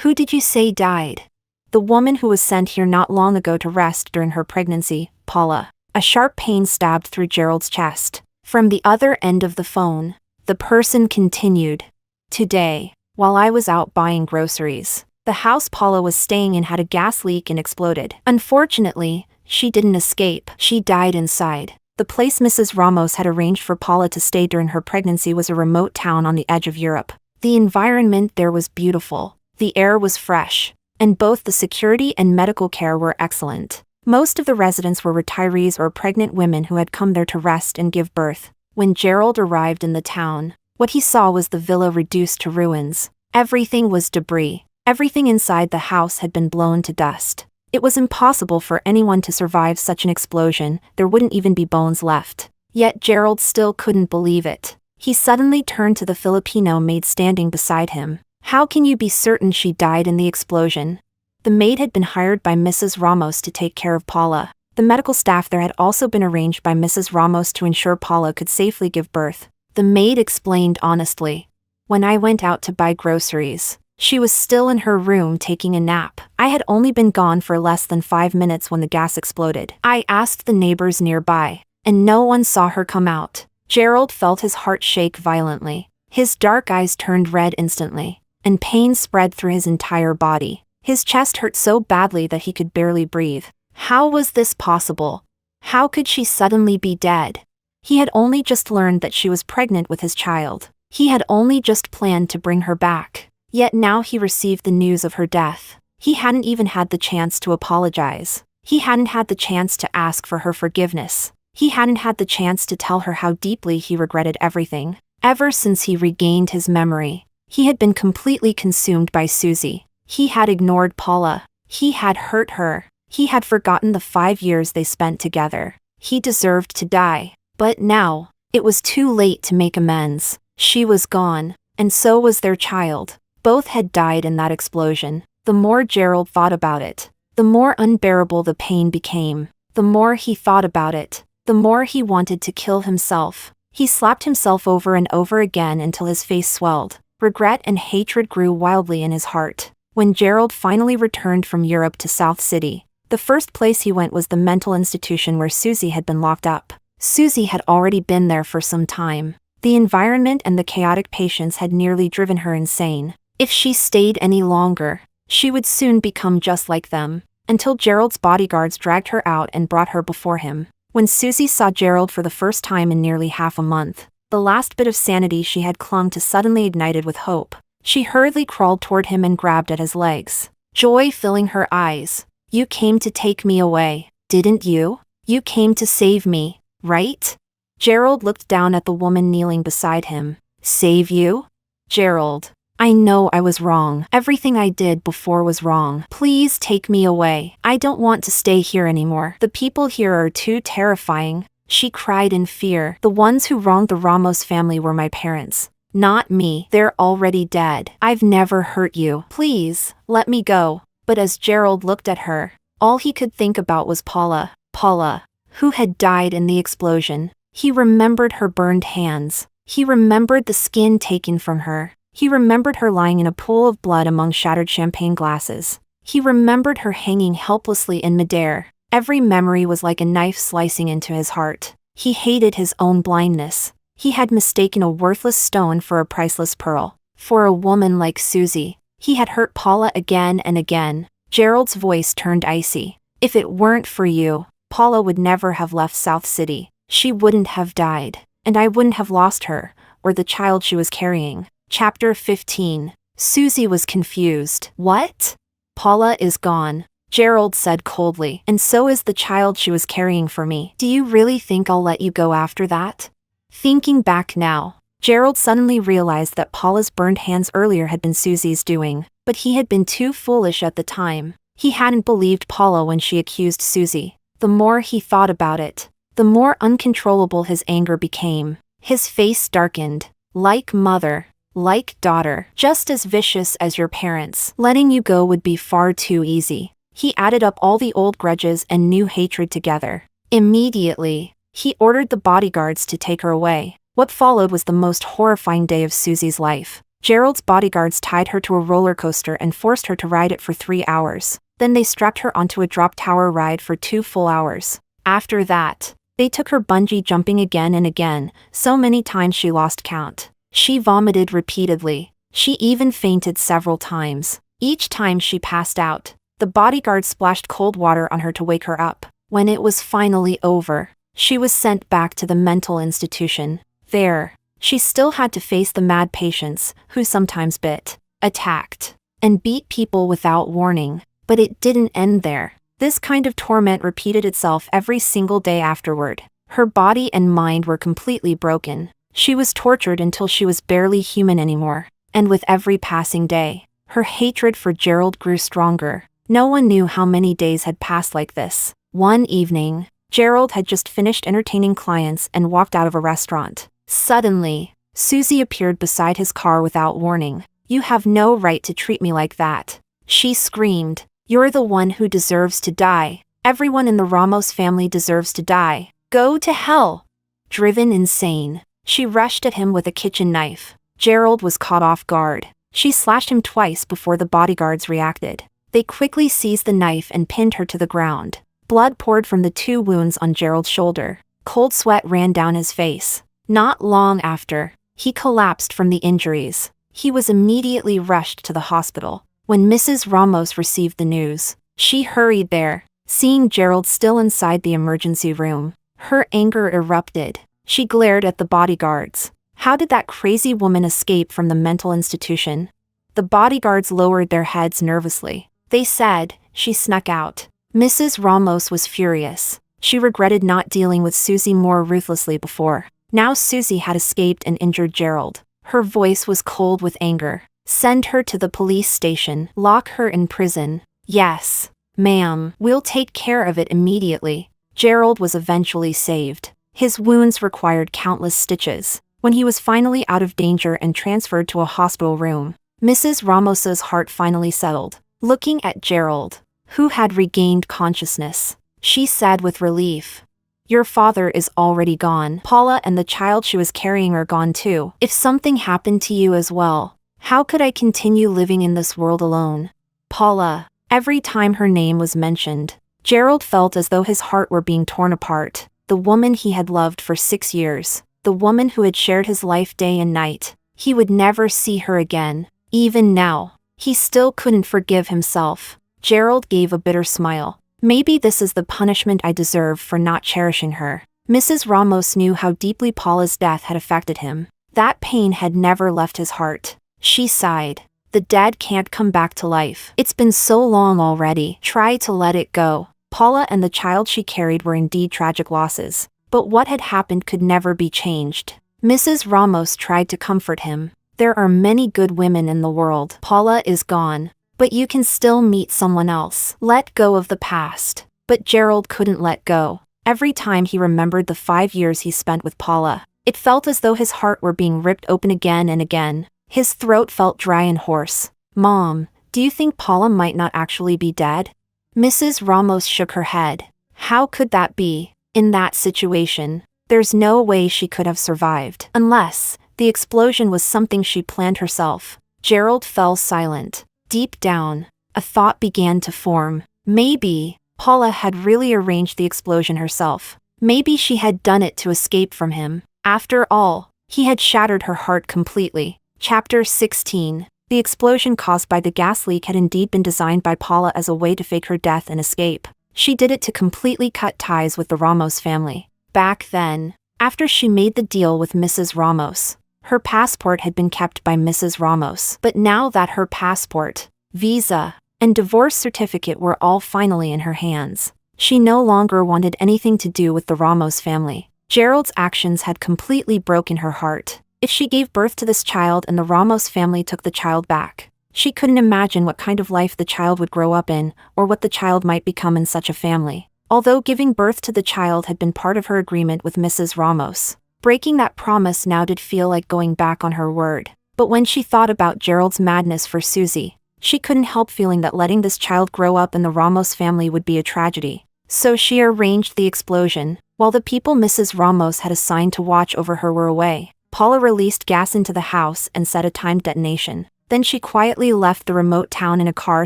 "Who did you say died?" "The woman who was sent here not long ago to rest during her pregnancy, Paula." A sharp pain stabbed through Gerald's chest. From the other end of the phone, the person continued. "Today, while I was out buying groceries, the house Paula was staying in had a gas leak and exploded. Unfortunately, she didn't escape. She died inside. The place Mrs. Ramos had arranged for Paula to stay during her pregnancy was a remote town on the edge of Europe. The environment there was beautiful, the air was fresh, and both the security and medical care were excellent. Most of the residents were retirees or pregnant women who had come there to rest and give birth. When Gerald arrived in the town, what he saw was the villa reduced to ruins. Everything was debris. Everything inside the house had been blown to dust. It was impossible for anyone to survive such an explosion, there wouldn't even be bones left. Yet Gerald still couldn't believe it. He suddenly turned to the Filipino maid standing beside him. "How can you be certain she died in the explosion?" The maid had been hired by Mrs. Ramos to take care of Paula. The medical staff there had also been arranged by Mrs. Ramos to ensure Paula could safely give birth. The maid explained honestly. "When I went out to buy groceries, she was still in her room taking a nap. I had only been gone for less than 5 minutes when the gas exploded. I asked the neighbors nearby, and no one saw her come out." Gerald felt his heart shake violently. His dark eyes turned red instantly, and pain spread through his entire body. His chest hurt so badly that he could barely breathe. How was this possible? How could she suddenly be dead? He had only just learned that she was pregnant with his child. He had only just planned to bring her back. Yet now he received the news of her death. He hadn't even had the chance to apologize. He hadn't had the chance to ask for her forgiveness. He hadn't had the chance to tell her how deeply he regretted everything. Ever since he regained his memory, he had been completely consumed by Susie. He had ignored Paula. He had hurt her. He had forgotten the 5 years they spent together. He deserved to die. But now, it was too late to make amends. She was gone, and so was their child. Both had died in that explosion. The more Gerald thought about it, the more unbearable the pain became. The more he thought about it, the more he wanted to kill himself. He slapped himself over and over again until his face swelled. Regret and hatred grew wildly in his heart. When Gerald finally returned from Europe to South City, the first place he went was the mental institution where Susie had been locked up. Susie had already been there for some time. The environment and the chaotic patients had nearly driven her insane. If she stayed any longer, she would soon become just like them. Until Gerald's bodyguards dragged her out and brought her before him. When Susie saw Gerald for the first time in nearly half a month, the last bit of sanity she had clung to suddenly ignited with hope. She hurriedly crawled toward him and grabbed at his legs, joy filling her eyes. "You came to take me away, didn't you? You came to save me, right?" Gerald looked down at the woman kneeling beside him. "Save you? Gerald, I know I was wrong. Everything I did before was wrong. Please take me away. I don't want to stay here anymore. The people here are too terrifying." She cried in fear. "The ones who wronged the Ramos family were my parents. Not me. They're already dead. I've never hurt you. Please, let me go." But as Gerald looked at her, all he could think about was Paula. Paula, who had died in the explosion. He remembered her burned hands. He remembered the skin taken from her. He remembered her lying in a pool of blood among shattered champagne glasses. He remembered her hanging helplessly in midair. Every memory was like a knife slicing into his heart. He hated his own blindness. He had mistaken a worthless stone for a priceless pearl. For a woman like Susie, he had hurt Paula again and again. Gerald's voice turned icy. "If it weren't for you, Paula would never have left South City. She wouldn't have died, and I wouldn't have lost her, or the child she was carrying." Chapter 15. Susie was confused. "What? Paula is gone," Gerald said coldly, "and so is the child she was carrying for me. Do you really think I'll let you go after that?" Thinking back now, Gerald suddenly realized that Paula's burned hands earlier had been Susie's doing, but he had been too foolish at the time. He hadn't believed Paula when she accused Susie. The more he thought about it, the more uncontrollable his anger became. His face darkened. "Like mother, like daughter, just as vicious as your parents. Letting you go would be far too easy." He added up all the old grudges and new hatred together. Immediately, he ordered the bodyguards to take her away. What followed was the most horrifying day of Susie's life. Gerald's bodyguards tied her to a roller coaster and forced her to ride it for 3 hours. Then they strapped her onto a drop tower ride for 2 full hours. After that, they took her bungee jumping again and again, so many times she lost count. She vomited repeatedly. She even fainted several times. Each time she passed out, the bodyguard splashed cold water on her to wake her up. When it was finally over, She was sent back to the mental institution. There, she still had to face the mad patients, who sometimes bit, attacked, and beat people without warning. But it didn't end there. This kind of torment repeated itself every single day afterward. Her body and mind were completely broken. She was tortured until she was barely human anymore. And with every passing day, her hatred for Gerald grew stronger. No one knew how many days had passed like this. One evening, Gerald had just finished entertaining clients and walked out of a restaurant. Suddenly, Susie appeared beside his car without warning. "You have no right to treat me like that," she screamed. "You're the one who deserves to die. Everyone in the Ramos family deserves to die. Go to hell." Driven insane, she rushed at him with a kitchen knife. Gerald was caught off guard. She slashed him twice before the bodyguards reacted. They quickly seized the knife and pinned her to the ground. Blood poured from the 2 wounds on Gerald's shoulder. Cold sweat ran down his face. Not long after, he collapsed from the injuries. He was immediately rushed to the hospital. When Mrs. Ramos received the news, she hurried there, seeing Gerald still inside the emergency room. Her anger erupted. She glared at the bodyguards. How did that crazy woman escape from the mental institution? The bodyguards lowered their heads nervously. They said, "She snuck out." Mrs. Ramos was furious. She regretted not dealing with Susie more ruthlessly before. Now Susie had escaped and injured Gerald. Her voice was cold with anger. "Send her to the police station. Lock her in prison." "Yes, ma'am. We'll take care of it immediately." Gerald was eventually saved. His wounds required countless stitches. When he was finally out of danger and transferred to a hospital room, Mrs. Ramos's heart finally settled. Looking at Gerald, who had regained consciousness, she said with relief, "Your father is already gone. Paula and the child she was carrying are gone too. If something happened to you as well, how could I continue living in this world alone?" Paula. Every time her name was mentioned, Gerald felt as though his heart were being torn apart. The woman he had loved for 6 years. The woman who had shared his life day and night. He would never see her again. Even now, he still couldn't forgive himself. Gerald gave a bitter smile. "Maybe this is the punishment I deserve for not cherishing her." Mrs. Ramos knew how deeply Paula's death had affected him. That pain had never left his heart. She sighed. "The dead can't come back to life. It's been so long already. Try to let it go." Paula and the child she carried were indeed tragic losses. But what had happened could never be changed. Mrs. Ramos tried to comfort him. "There are many good women in the world. Paula is gone. But you can still meet someone else. Let go of the past." But Gerald couldn't let go. Every time he remembered the 5 years he spent with Paula, it felt as though his heart were being ripped open again and again. His throat felt dry and hoarse. "Mom, do you think Paula might not actually be dead?" Mrs. Ramos shook her head. "How could that be? In that situation, there's no way she could have survived. Unless the explosion was something she planned herself." Gerald fell silent. Deep down, a thought began to form. Maybe Paula had really arranged the explosion herself. Maybe she had done it to escape from him. After all, he had shattered her heart completely. Chapter 16. The explosion caused by the gas leak had indeed been designed by Paula as a way to fake her death and escape. She did it to completely cut ties with the Ramos family. Back then, after she made the deal with Mrs. Ramos, her passport had been kept by Mrs. Ramos. But now that her passport, visa, and divorce certificate were all finally in her hands, she no longer wanted anything to do with the Ramos family. Gerald's actions had completely broken her heart. If she gave birth to this child and the Ramos family took the child back, she couldn't imagine what kind of life the child would grow up in, or what the child might become in such a family. Although giving birth to the child had been part of her agreement with Mrs. Ramos, breaking that promise now did feel like going back on her word. But when she thought about Gerald's madness for Susie, she couldn't help feeling that letting this child grow up in the Ramos family would be a tragedy. So she arranged the explosion. While the people Mrs. Ramos had assigned to watch over her were away, Paula released gas into the house and set a timed detonation. Then she quietly left the remote town in a car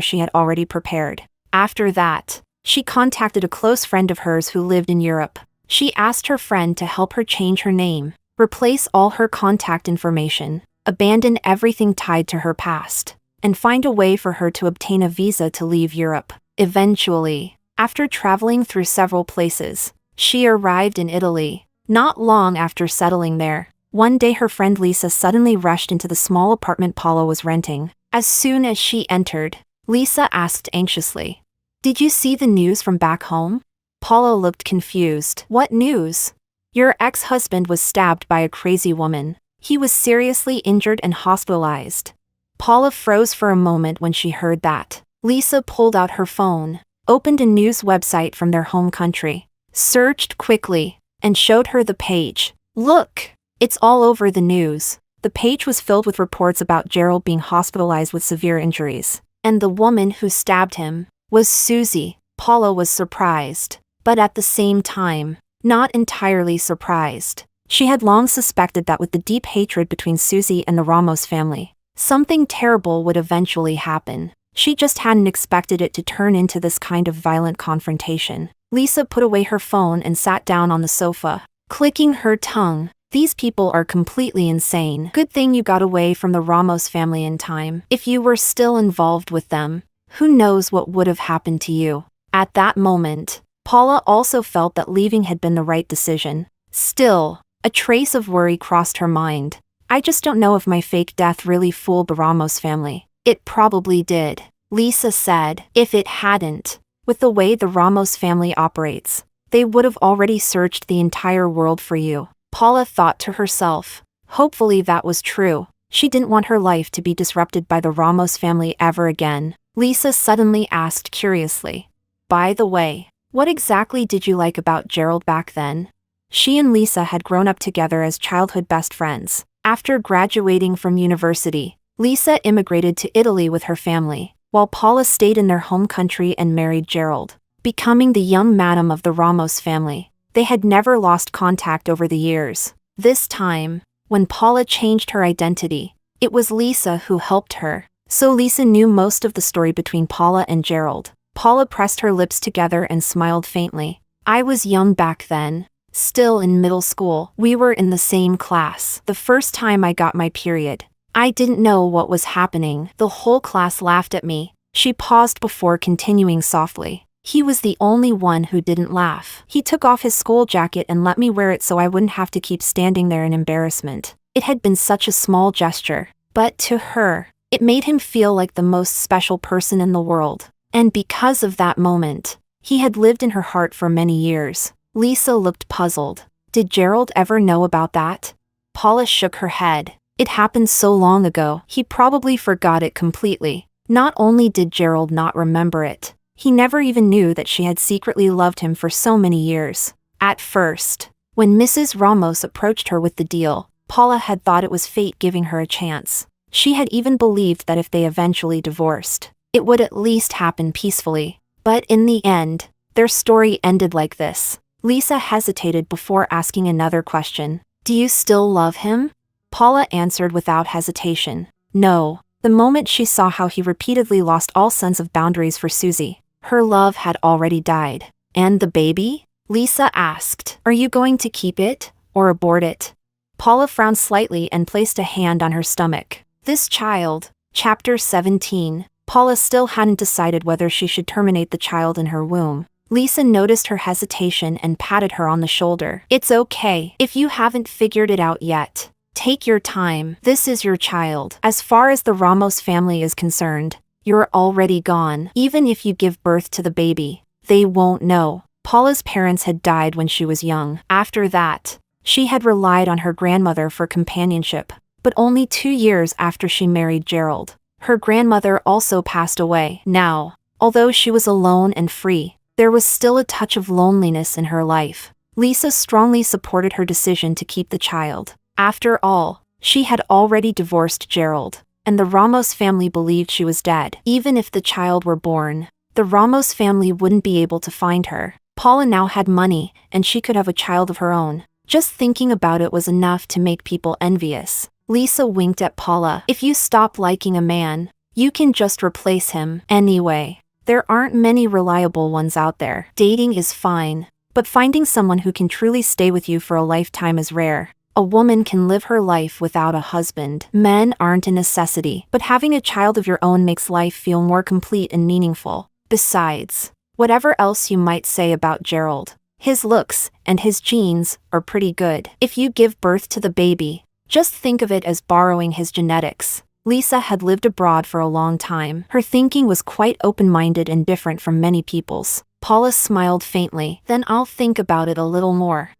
she had already prepared. After that, she contacted a close friend of hers who lived in Europe. She asked her friend to help her change her name, replace all her contact information, abandon everything tied to her past, and find a way for her to obtain a visa to leave Europe. Eventually, after traveling through several places, She arrived in Italy. Not long after settling there, one day her friend Lisa suddenly rushed into the small apartment Paula was renting. As soon as she entered, Lisa asked anxiously, "Did you see the news from back home?" Paula looked confused. "What news?" "Your ex-husband was stabbed by a crazy woman. He was seriously injured and hospitalized." Paula froze for a moment when she heard that. Lisa pulled out her phone, opened a news website from their home country, searched quickly, and showed her the page. "Look! It's all over the news." The page was filled with reports about Gerald being hospitalized with severe injuries. And the woman who stabbed him was Susie. Paula was surprised, but at the same time, not entirely surprised. She had long suspected that with the deep hatred between Susie and the Ramos family, something terrible would eventually happen. She just hadn't expected it to turn into this kind of violent confrontation. Lisa put away her phone and sat down on the sofa, clicking her tongue. These people are completely insane. Good thing you got away from the Ramos family in time. If you were still involved with them, who knows what would have happened to you. At that moment, Paula also felt that leaving had been the right decision. Still, a trace of worry crossed her mind. "I just don't know if my fake death really fooled the Ramos family." "It probably did," Lisa said. "If it hadn't, with the way the Ramos family operates, they would have already searched the entire world for you." Paula thought to herself. Hopefully that was true. She didn't want her life to be disrupted by the Ramos family ever again. Lisa suddenly asked curiously, "By the way, what exactly did you like about Gerald back then?" She and Lisa had grown up together as childhood best friends. After graduating from university, Lisa immigrated to Italy with her family, while Paula stayed in their home country and married Gerald, becoming the young madam of the Ramos family. They had never lost contact over the years. This time, when Paula changed her identity, it was Lisa who helped her. So Lisa knew most of the story between Paula and Gerald. Paula pressed her lips together and smiled faintly. "I was young back then. Still in middle school. We were in the same class. The first time I got my period, I didn't know what was happening. The whole class laughed at me." She paused before continuing softly. "He was the only one who didn't laugh. He took off his school jacket and let me wear it so I wouldn't have to keep standing there in embarrassment. It had been such a small gesture, but to her, it made him feel like the most special person in the world. And because of that moment, he had lived in her heart for many years." Lisa looked puzzled. "Did Gerald ever know about that?" Paula shook her head. "It happened so long ago, he probably forgot it completely." Not only did Gerald not remember it, he never even knew that she had secretly loved him for so many years. At first, when Mrs. Ramos approached her with the deal, Paula had thought it was fate giving her a chance. She had even believed that if they eventually divorced, it would at least happen peacefully. But in the end, their story ended like this. Lisa hesitated before asking another question. "Do you still love him?" Paula answered without hesitation. "No." The moment she saw how he repeatedly lost all sense of boundaries for Susie, her love had already died. "And the baby?" Lisa asked. "Are you going to keep it, or abort it?" Paula frowned slightly and placed a hand on her stomach. This child. Chapter 17. Paula still hadn't decided whether she should terminate the child in her womb. Lisa noticed her hesitation and patted her on the shoulder. "It's okay if you haven't figured it out yet. Take your time. This is your child. As far as the Ramos family is concerned, you're already gone. Even if you give birth to the baby, they won't know." Paula's parents had died when she was young. After that, she had relied on her grandmother for companionship, but only 2 years after she married Gerald, her grandmother also passed away. Now, although she was alone and free, there was still a touch of loneliness in her life. Lisa strongly supported her decision to keep the child. After all, she had already divorced Gerald, and the Ramos family believed she was dead. Even if the child were born, the Ramos family wouldn't be able to find her. Paula now had money, and she could have a child of her own. Just thinking about it was enough to make people envious. Lisa winked at Paula. "If you stop liking a man, you can just replace him. Anyway, there aren't many reliable ones out there. Dating is fine, but finding someone who can truly stay with you for a lifetime is rare. A woman can live her life without a husband. Men aren't a necessity, but having a child of your own makes life feel more complete and meaningful. Besides, whatever else you might say about Gerald, His looks and his genes are pretty good. If you give birth to the baby, just think of it as borrowing his genetics. Lisa had lived abroad for a long time. Her thinking was quite open-minded and different from many people's. Paula smiled faintly. Then I'll think about it a little more.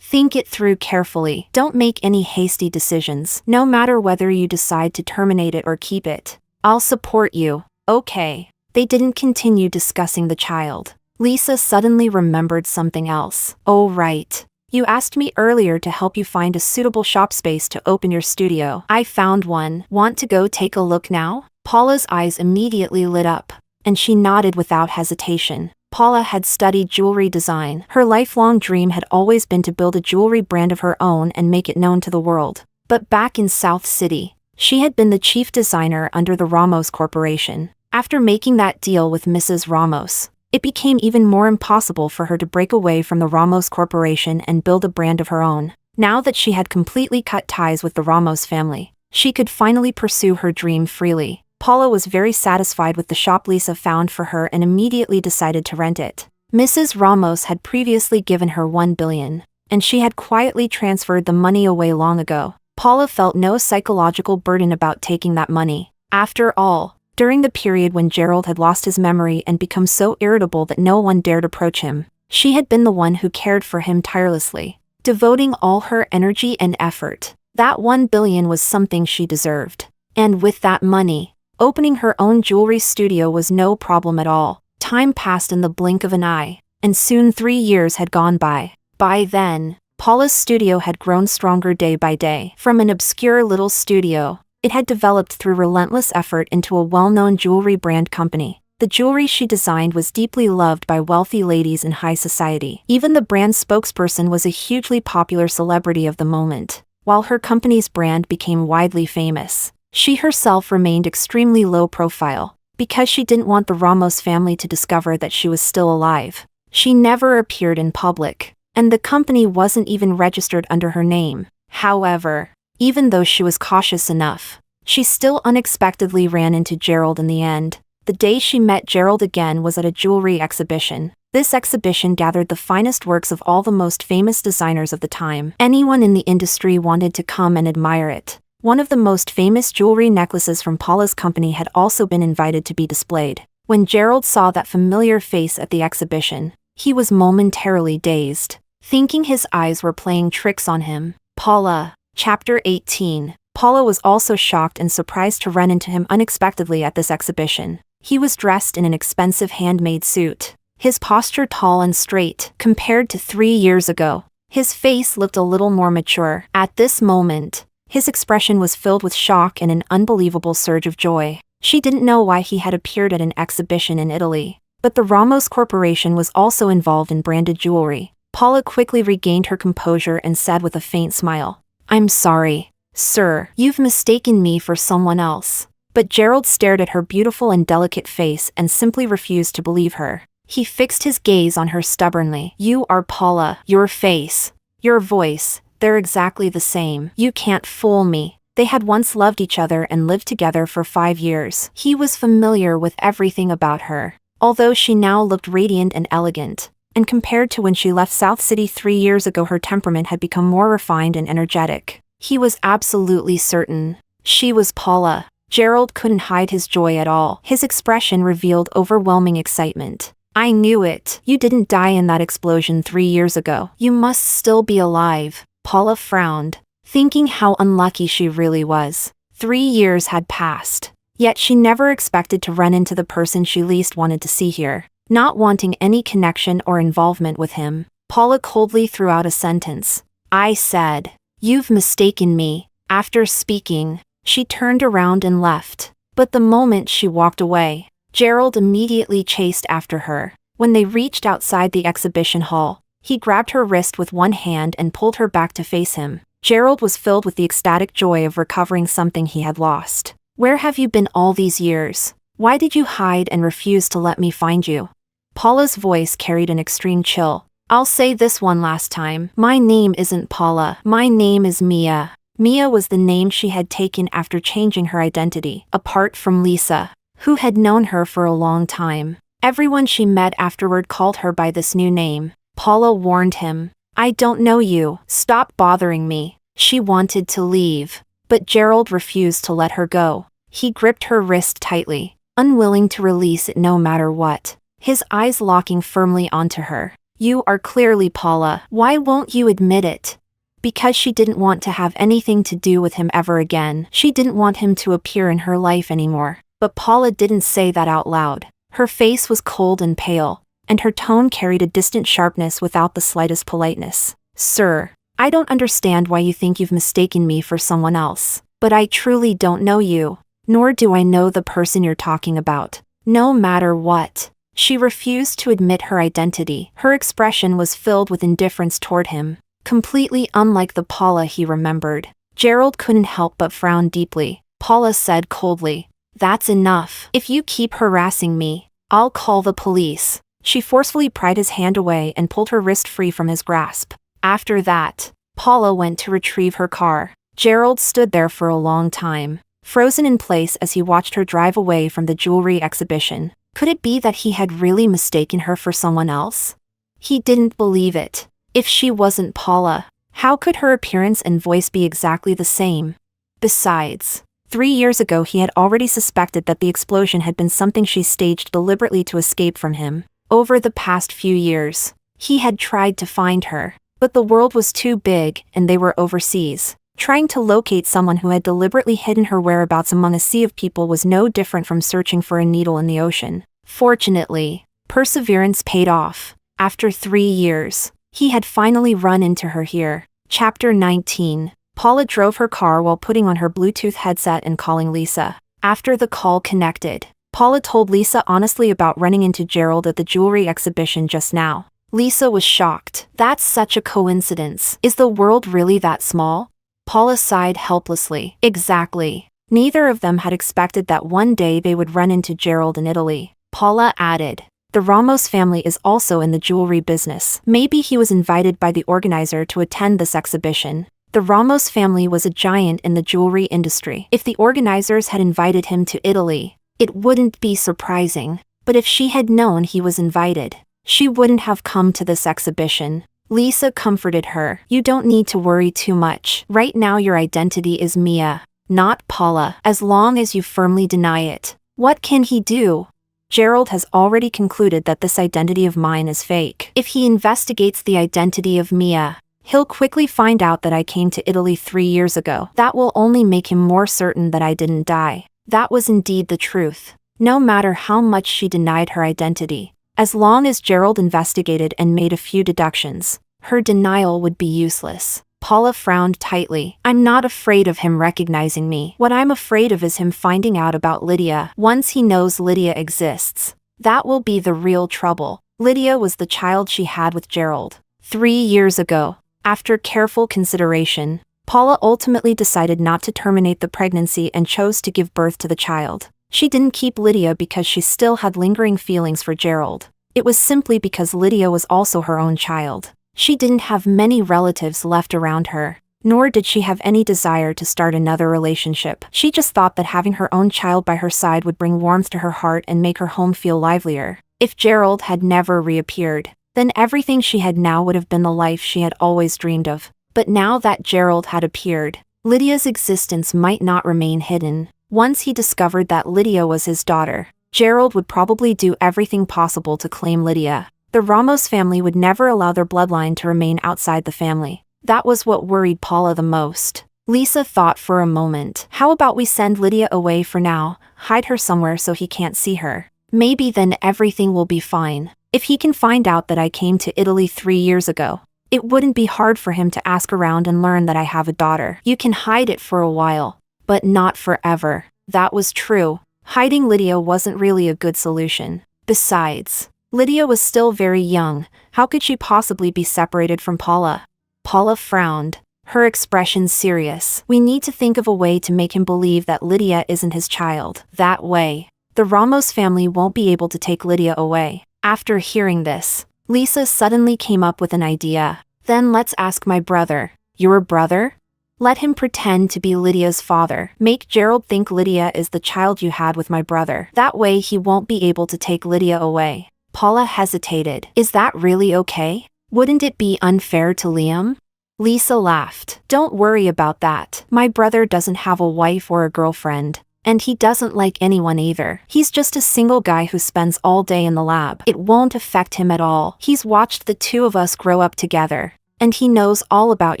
Think it through carefully. Don't make any hasty decisions, no matter whether you decide to terminate it or keep it. I'll support you. Okay. They didn't continue discussing the child. Lisa suddenly remembered something else. Oh right. You asked me earlier to help you find a suitable shop space to open your studio. I found one. Want to go take a look now? Paula's eyes immediately lit up, and she nodded without hesitation. Paula had studied jewelry design. Her lifelong dream had always been to build a jewelry brand of her own and make it known to the world. But back in South City, she had been the chief designer under the Ramos Corporation. After making that deal with Mrs. Ramos, it became even more impossible for her to break away from the Ramos Corporation and build a brand of her own. Now that she had completely cut ties with the Ramos family, she could finally pursue her dream freely. Paula was very satisfied with the shop Lisa found for her and immediately decided to rent it. Mrs. Ramos had previously given her $1 billion, and she had quietly transferred the money away long ago. Paula felt no psychological burden about taking that money. After all, during the period when Gerald had lost his memory and become so irritable that no one dared approach him, she had been the one who cared for him tirelessly, devoting all her energy and effort. That $1 billion was something she deserved. And with that money, opening her own jewelry studio was no problem at all. Time passed in the blink of an eye, and soon 3 years had gone by. By then, Paula's studio had grown stronger day by day. From an obscure little studio, it had developed through relentless effort into a well-known jewelry brand company. The jewelry she designed was deeply loved by wealthy ladies in high society. Even the brand's spokesperson was a hugely popular celebrity of the moment. While her company's brand became widely famous, she herself remained extremely low profile, because she didn't want the Ramos family to discover that she was still alive. She never appeared in public, and the company wasn't even registered under her name. However, even though she was cautious enough, she still unexpectedly ran into Gerald in the end. The day she met Gerald again was at a jewelry exhibition. This exhibition gathered the finest works of all the most famous designers of the time. Anyone in the industry wanted to come and admire it. One of the most famous jewelry necklaces from Paula's company had also been invited to be displayed. When Gerald saw that familiar face at the exhibition, he was momentarily dazed, thinking his eyes were playing tricks on him. Paula. Chapter 18. Paula was also shocked and surprised to run into him unexpectedly at this exhibition. He was dressed in an expensive handmade suit, his posture tall and straight compared to 3 years ago. His face looked a little more mature. At this moment, his expression was filled with shock and an unbelievable surge of joy. She didn't know why he had appeared at an exhibition in Italy, but the Ramos Corporation was also involved in branded jewelry. Paula quickly regained her composure and said with a faint smile, "I'm sorry, sir, you've mistaken me for someone else." But Gerald stared at her beautiful and delicate face and simply refused to believe her. He fixed his gaze on her stubbornly. "You are Paula. Your face, your voice, they're exactly the same. You can't fool me." They had once loved each other and lived together for 5 years. He was familiar with everything about her, although she now looked radiant and elegant. And compared to when she left South City 3 years ago, her temperament had become more refined and energetic. He was absolutely certain she was Paula. Gerald couldn't hide his joy at all. His expression revealed overwhelming excitement. "I knew it. You didn't die in that explosion 3 years ago. You must still be alive." Paula frowned, thinking how unlucky she really was. 3 years had passed, yet she never expected to run into the person she least wanted to see here. Not wanting any connection or involvement with him, Paula coldly threw out a sentence. "I said, you've mistaken me." After speaking, she turned around and left. But the moment she walked away, Gerald immediately chased after her. When they reached outside the exhibition hall, he grabbed her wrist with one hand and pulled her back to face him. Gerald was filled with the ecstatic joy of recovering something he had lost. "Where have you been all these years? Why did you hide and refuse to let me find you?" Paula's voice carried an extreme chill. "I'll say this one last time. My name isn't Paula. My name is Mia." Mia was the name she had taken after changing her identity. Apart from Lisa, who had known her for a long time, everyone she met afterward called her by this new name. Paula warned him. I don't know you. Stop bothering me. She wanted to leave, but Gerald refused to let her go. He gripped her wrist tightly, unwilling to release it no matter what, his eyes locking firmly onto her. You are clearly Paula. Why won't you admit it? Because she didn't want to have anything to do with him ever again. She didn't want him to appear in her life anymore. But Paula didn't say that out loud. Her face was cold and pale, and her tone carried a distant sharpness without the slightest politeness. Sir, I don't understand why you think you've mistaken me for someone else, but I truly don't know you, nor do I know the person you're talking about. No matter what. She refused to admit her identity. Her expression was filled with indifference toward him, completely unlike the Paula he remembered. Gerald couldn't help but frown deeply. Paula said coldly, "That's enough. If you keep harassing me, I'll call the police." She forcefully pried his hand away and pulled her wrist free from his grasp. After that, Paula went to retrieve her car. Gerald stood there for a long time, frozen in place as he watched her drive away from the jewelry exhibition. Could it be that he had really mistaken her for someone else? He didn't believe it. If she wasn't Paula, how could her appearance and voice be exactly the same? Besides, 3 years ago he had already suspected that the explosion had been something she staged deliberately to escape from him. Over the past few years, he had tried to find her, but the world was too big and they were overseas. Trying to locate someone who had deliberately hidden her whereabouts among a sea of people was no different from searching for a needle in the ocean. Fortunately, perseverance paid off. After 3 years, he had finally run into her here. Chapter 19. Paula drove her car while putting on her Bluetooth headset and calling Lisa. After the call connected, Paula told Lisa honestly about running into Gerald at the jewelry exhibition just now. Lisa was shocked. That's such a coincidence. Is the world really that small? Paula sighed helplessly. Exactly. Neither of them had expected that one day they would run into Gerald in Italy. Paula added, "The Ramos family is also in the jewelry business. Maybe he was invited by the organizer to attend this exhibition." The Ramos family was a giant in the jewelry industry. If the organizers had invited him to Italy, it wouldn't be surprising. But if she had known he was invited, she wouldn't have come to this exhibition. Lisa comforted her. "You don't need to worry too much. Right now your identity is Mia, not Paula. As long as you firmly deny it, what can he do? Gerald has already concluded that this identity of mine is fake. If he investigates the identity of Mia, he'll quickly find out that I came to Italy 3 years ago. That will only make him more certain that I didn't die." That was indeed the truth. No matter how much she denied her identity, as long as Gerald investigated and made a few deductions, her denial would be useless. Paula frowned tightly. "I'm not afraid of him recognizing me. What I'm afraid of is him finding out about Lydia. Once he knows Lydia exists, that will be the real trouble." Lydia was the child she had with Gerald 3 years ago. After careful consideration, Paula ultimately decided not to terminate the pregnancy and chose to give birth to the child. She didn't keep Lydia because she still had lingering feelings for Gerald. It was simply because Lydia was also her own child. She didn't have many relatives left around her, nor did she have any desire to start another relationship. She just thought that having her own child by her side would bring warmth to her heart and make her home feel livelier. If Gerald had never reappeared, then everything she had now would have been the life she had always dreamed of. But now that Gerald had appeared, Lydia's existence might not remain hidden. Once he discovered that Lydia was his daughter, Gerald would probably do everything possible to claim Lydia. The Ramos family would never allow their bloodline to remain outside the family. That was what worried Paula the most. Lisa thought for a moment. "How about we send Lydia away for now, hide her somewhere so he can't see her? Maybe then everything will be fine. If he can find out that I came to Italy 3 years ago, it wouldn't be hard for him to ask around and learn that I have a daughter. You can hide it for a while, but not forever." That was true. Hiding Lydia wasn't really a good solution. Besides, Lydia was still very young. How could she possibly be separated from Paula? Paula frowned, her expression serious. "We need to think of a way to make him believe that Lydia isn't his child. That way, the Ramos family won't be able to take Lydia away." After hearing this, Lisa suddenly came up with an idea. "Then let's ask my brother." "Your brother?" "Let him pretend to be Lydia's father. Make Gerald think Lydia is the child you had with my brother. That way he won't be able to take Lydia away." Paula hesitated. "Is that really okay?" Wouldn't it be unfair to Liam? Lisa laughed. Don't worry about that. My brother doesn't have a wife or a girlfriend. And he doesn't like anyone either. He's just a single guy who spends all day in the lab. It won't affect him at all. He's watched the two of us grow up together. And he knows all about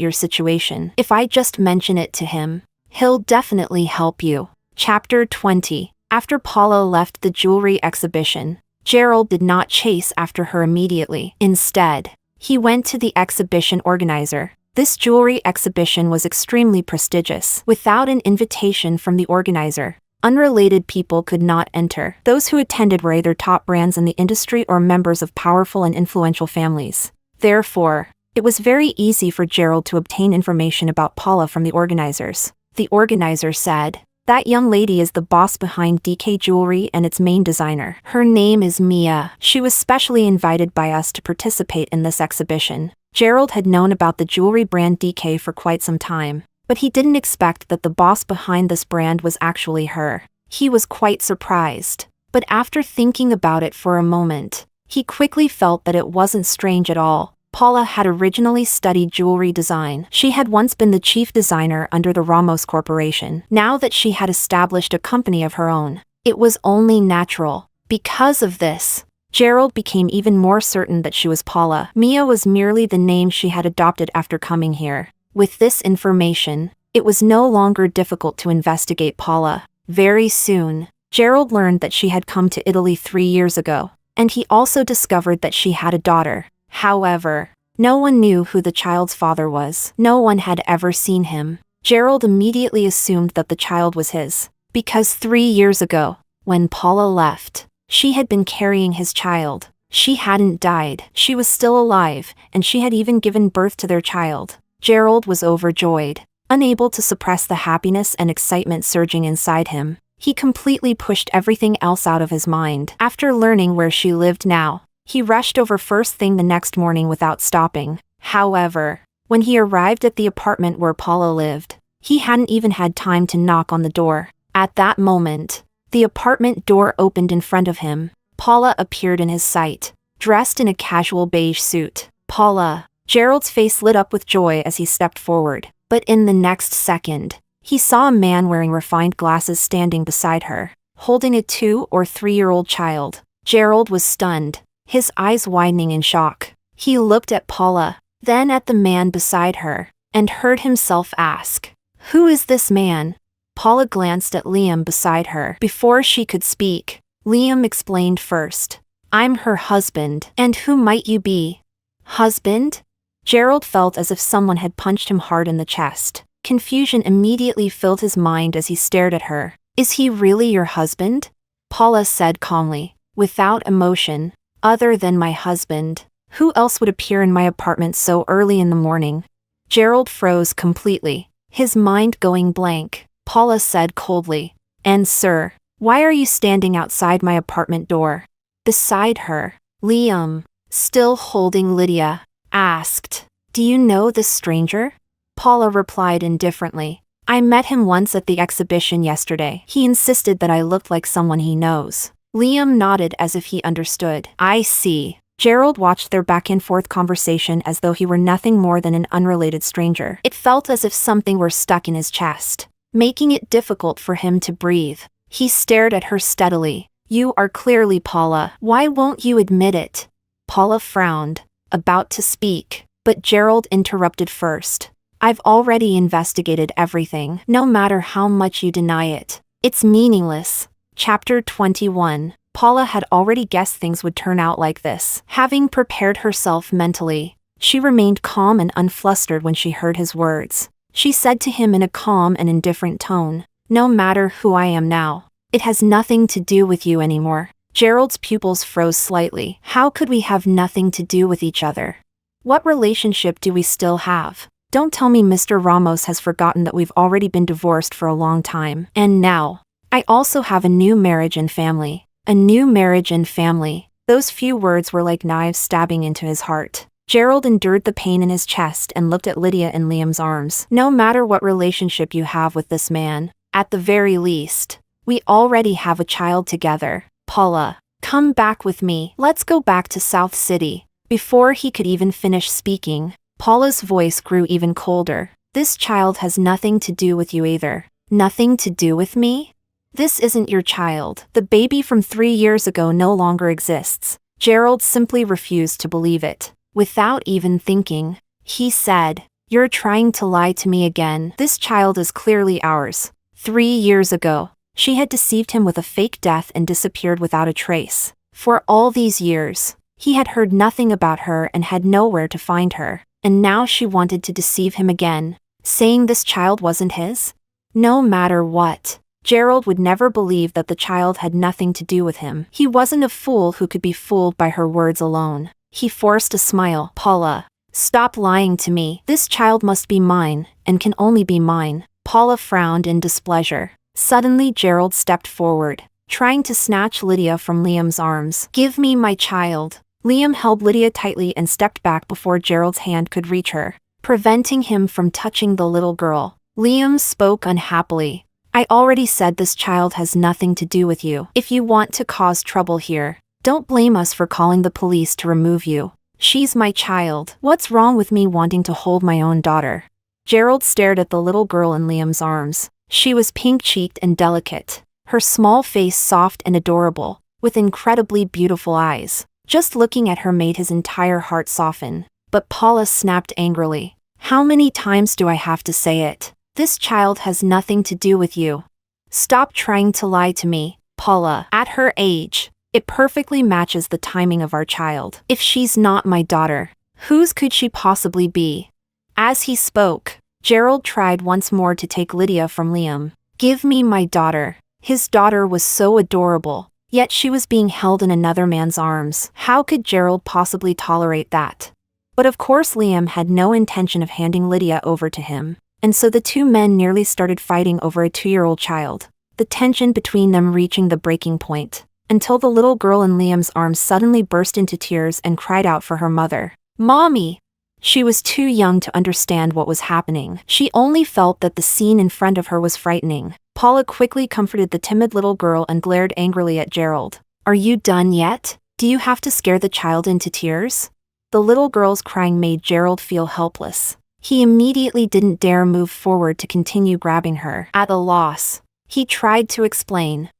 your situation. If I just mention it to him, he'll definitely help you. Chapter 20. After Paula left the jewelry exhibition, Gerald did not chase after her immediately. Instead, he went to the exhibition organizer. This jewelry exhibition was extremely prestigious. Without an invitation from the organizer, unrelated people could not enter. Those who attended were either top brands in the industry or members of powerful and influential families. Therefore, it was very easy for Gerald to obtain information about Paula from the organizers. The organizer said, "That young lady is the boss behind DK Jewelry and its main designer. Her name is Mia. She was specially invited by us to participate in this exhibition." Gerald had known about the jewelry brand DK for quite some time, but he didn't expect that the boss behind this brand was actually her. He was quite surprised, but after thinking about it for a moment, he quickly felt that it wasn't strange at all. Paula had originally studied jewelry design. She had once been the chief designer under the Ramos Corporation. Now that she had established a company of her own, it was only natural. Because of this, Gerald became even more certain that she was Paula. Mia was merely the name she had adopted after coming here. With this information, it was no longer difficult to investigate Paula. Very soon, Gerald learned that she had come to Italy 3 years ago, and he also discovered that she had a daughter. However, no one knew who the child's father was. No one had ever seen him. Gerald immediately assumed that the child was his, because 3 years ago, when Paula left, she had been carrying his child. She hadn't died. She was still alive, and she had even given birth to their child. Gerald was overjoyed. Unable to suppress the happiness and excitement surging inside him, he completely pushed everything else out of his mind. After learning where she lived now, he rushed over first thing the next morning without stopping. However, when he arrived at the apartment where Paula lived, he hadn't even had time to knock on the door. At that moment, the apartment door opened in front of him. Paula appeared in his sight, dressed in a casual beige suit. "Paula." Gerald's face lit up with joy as he stepped forward, but in the next second, he saw a man wearing refined glasses standing beside her, holding a 2 or 3-year-old child. Gerald was stunned, his eyes widening in shock. He looked at Paula, then at the man beside her, and heard himself ask, "Who is this man?" Paula glanced at Liam beside her. Before she could speak, Liam explained first, "I'm her husband." "And who might you be?" "Husband?" Gerald felt as if someone had punched him hard in the chest. Confusion immediately filled his mind as he stared at her. "Is he really your husband?" Paula said calmly, without emotion. "Other than my husband, who else would appear in my apartment so early in the morning?" Gerald froze completely, his mind going blank. Paula said coldly, "And sir, why are you standing outside my apartment door?" Beside her, Liam, still holding Lydia, asked, "Do you know this stranger?" Paula replied indifferently, "I met him once at the exhibition yesterday. He insisted that I looked like someone he knows." Liam nodded as if he understood. "I see." Gerald watched their back-and-forth conversation as though he were nothing more than an unrelated stranger. It felt as if something were stuck in his chest, making it difficult for him to breathe. He stared at her steadily. "You are clearly Paula. Why won't you admit it?" Paula frowned, about to speak, but Gerald interrupted first. "I've already investigated everything. No matter how much you deny it, it's meaningless." Chapter 21. Paula had already guessed things would turn out like this. Having prepared herself mentally, she remained calm and unflustered when she heard his words. She said to him in a calm and indifferent tone, "No matter who I am now, it has nothing to do with you anymore." Gerald's pupils froze slightly. How could we have nothing to do with each other? What relationship do we still have? Don't tell me Mr. Ramos has forgotten that we've already been divorced for a long time. And now, I also have a new marriage and family. A new marriage and family. Those few words were like knives stabbing into his heart. Gerald endured the pain in his chest and looked at Lydia in Liam's arms. "No matter what relationship you have with this man, at the very least, we already have a child together. Paula, come back with me. Let's go back to South City." Before he could even finish speaking, Paula's voice grew even colder. This child has nothing to do with you either. Nothing to do with me? This isn't your child. The baby from 3 years ago no longer exists. Gerald simply refused to believe it. Without even thinking, he said, "You're trying to lie to me again. This child is clearly ours. 3 years ago, she had deceived him with a fake death and disappeared without a trace. For all these years, he had heard nothing about her and had nowhere to find her. And now she wanted to deceive him again, saying this child wasn't his? No matter what, Gerald would never believe that the child had nothing to do with him. He wasn't a fool who could be fooled by her words alone. He forced a smile. Paula, stop lying to me. This child must be mine, and can only be mine. Paula frowned in displeasure. Suddenly Gerald stepped forward, trying to snatch Lydia from Liam's arms. Give me my child. Liam held Lydia tightly and stepped back before Gerald's hand could reach her, preventing him from touching the little girl. Liam spoke unhappily. I already said this child has nothing to do with you. If you want to cause trouble here, don't blame us for calling the police to remove you. She's my child. What's wrong with me wanting to hold my own daughter? Gerald stared at the little girl in Liam's arms. She was pink-cheeked and delicate, her small face soft and adorable, with incredibly beautiful eyes. Just looking at her made his entire heart soften. But Paula snapped angrily. How many times do I have to say it? This child has nothing to do with you. Stop trying to lie to me, Paula. At her age, it perfectly matches the timing of our child. If she's not my daughter, whose could she possibly be? As he spoke, Gerald tried once more to take Lydia from Liam. Give me my daughter. His daughter was so adorable. Yet she was being held in another man's arms. How could Gerald possibly tolerate that? But of course Liam had no intention of handing Lydia over to him, and so the two men nearly started fighting over a 2-year-old child, the tension between them reaching the breaking point, until the little girl in Liam's arms suddenly burst into tears and cried out for her mother. Mommy! She was too young to understand what was happening. She only felt that the scene in front of her was frightening. Paula quickly comforted the timid little girl and glared angrily at Gerald. Are you done yet? Do you have to scare the child into tears? The little girl's crying made Gerald feel helpless. He immediately didn't dare move forward to continue grabbing her. At a loss, he tried to explain.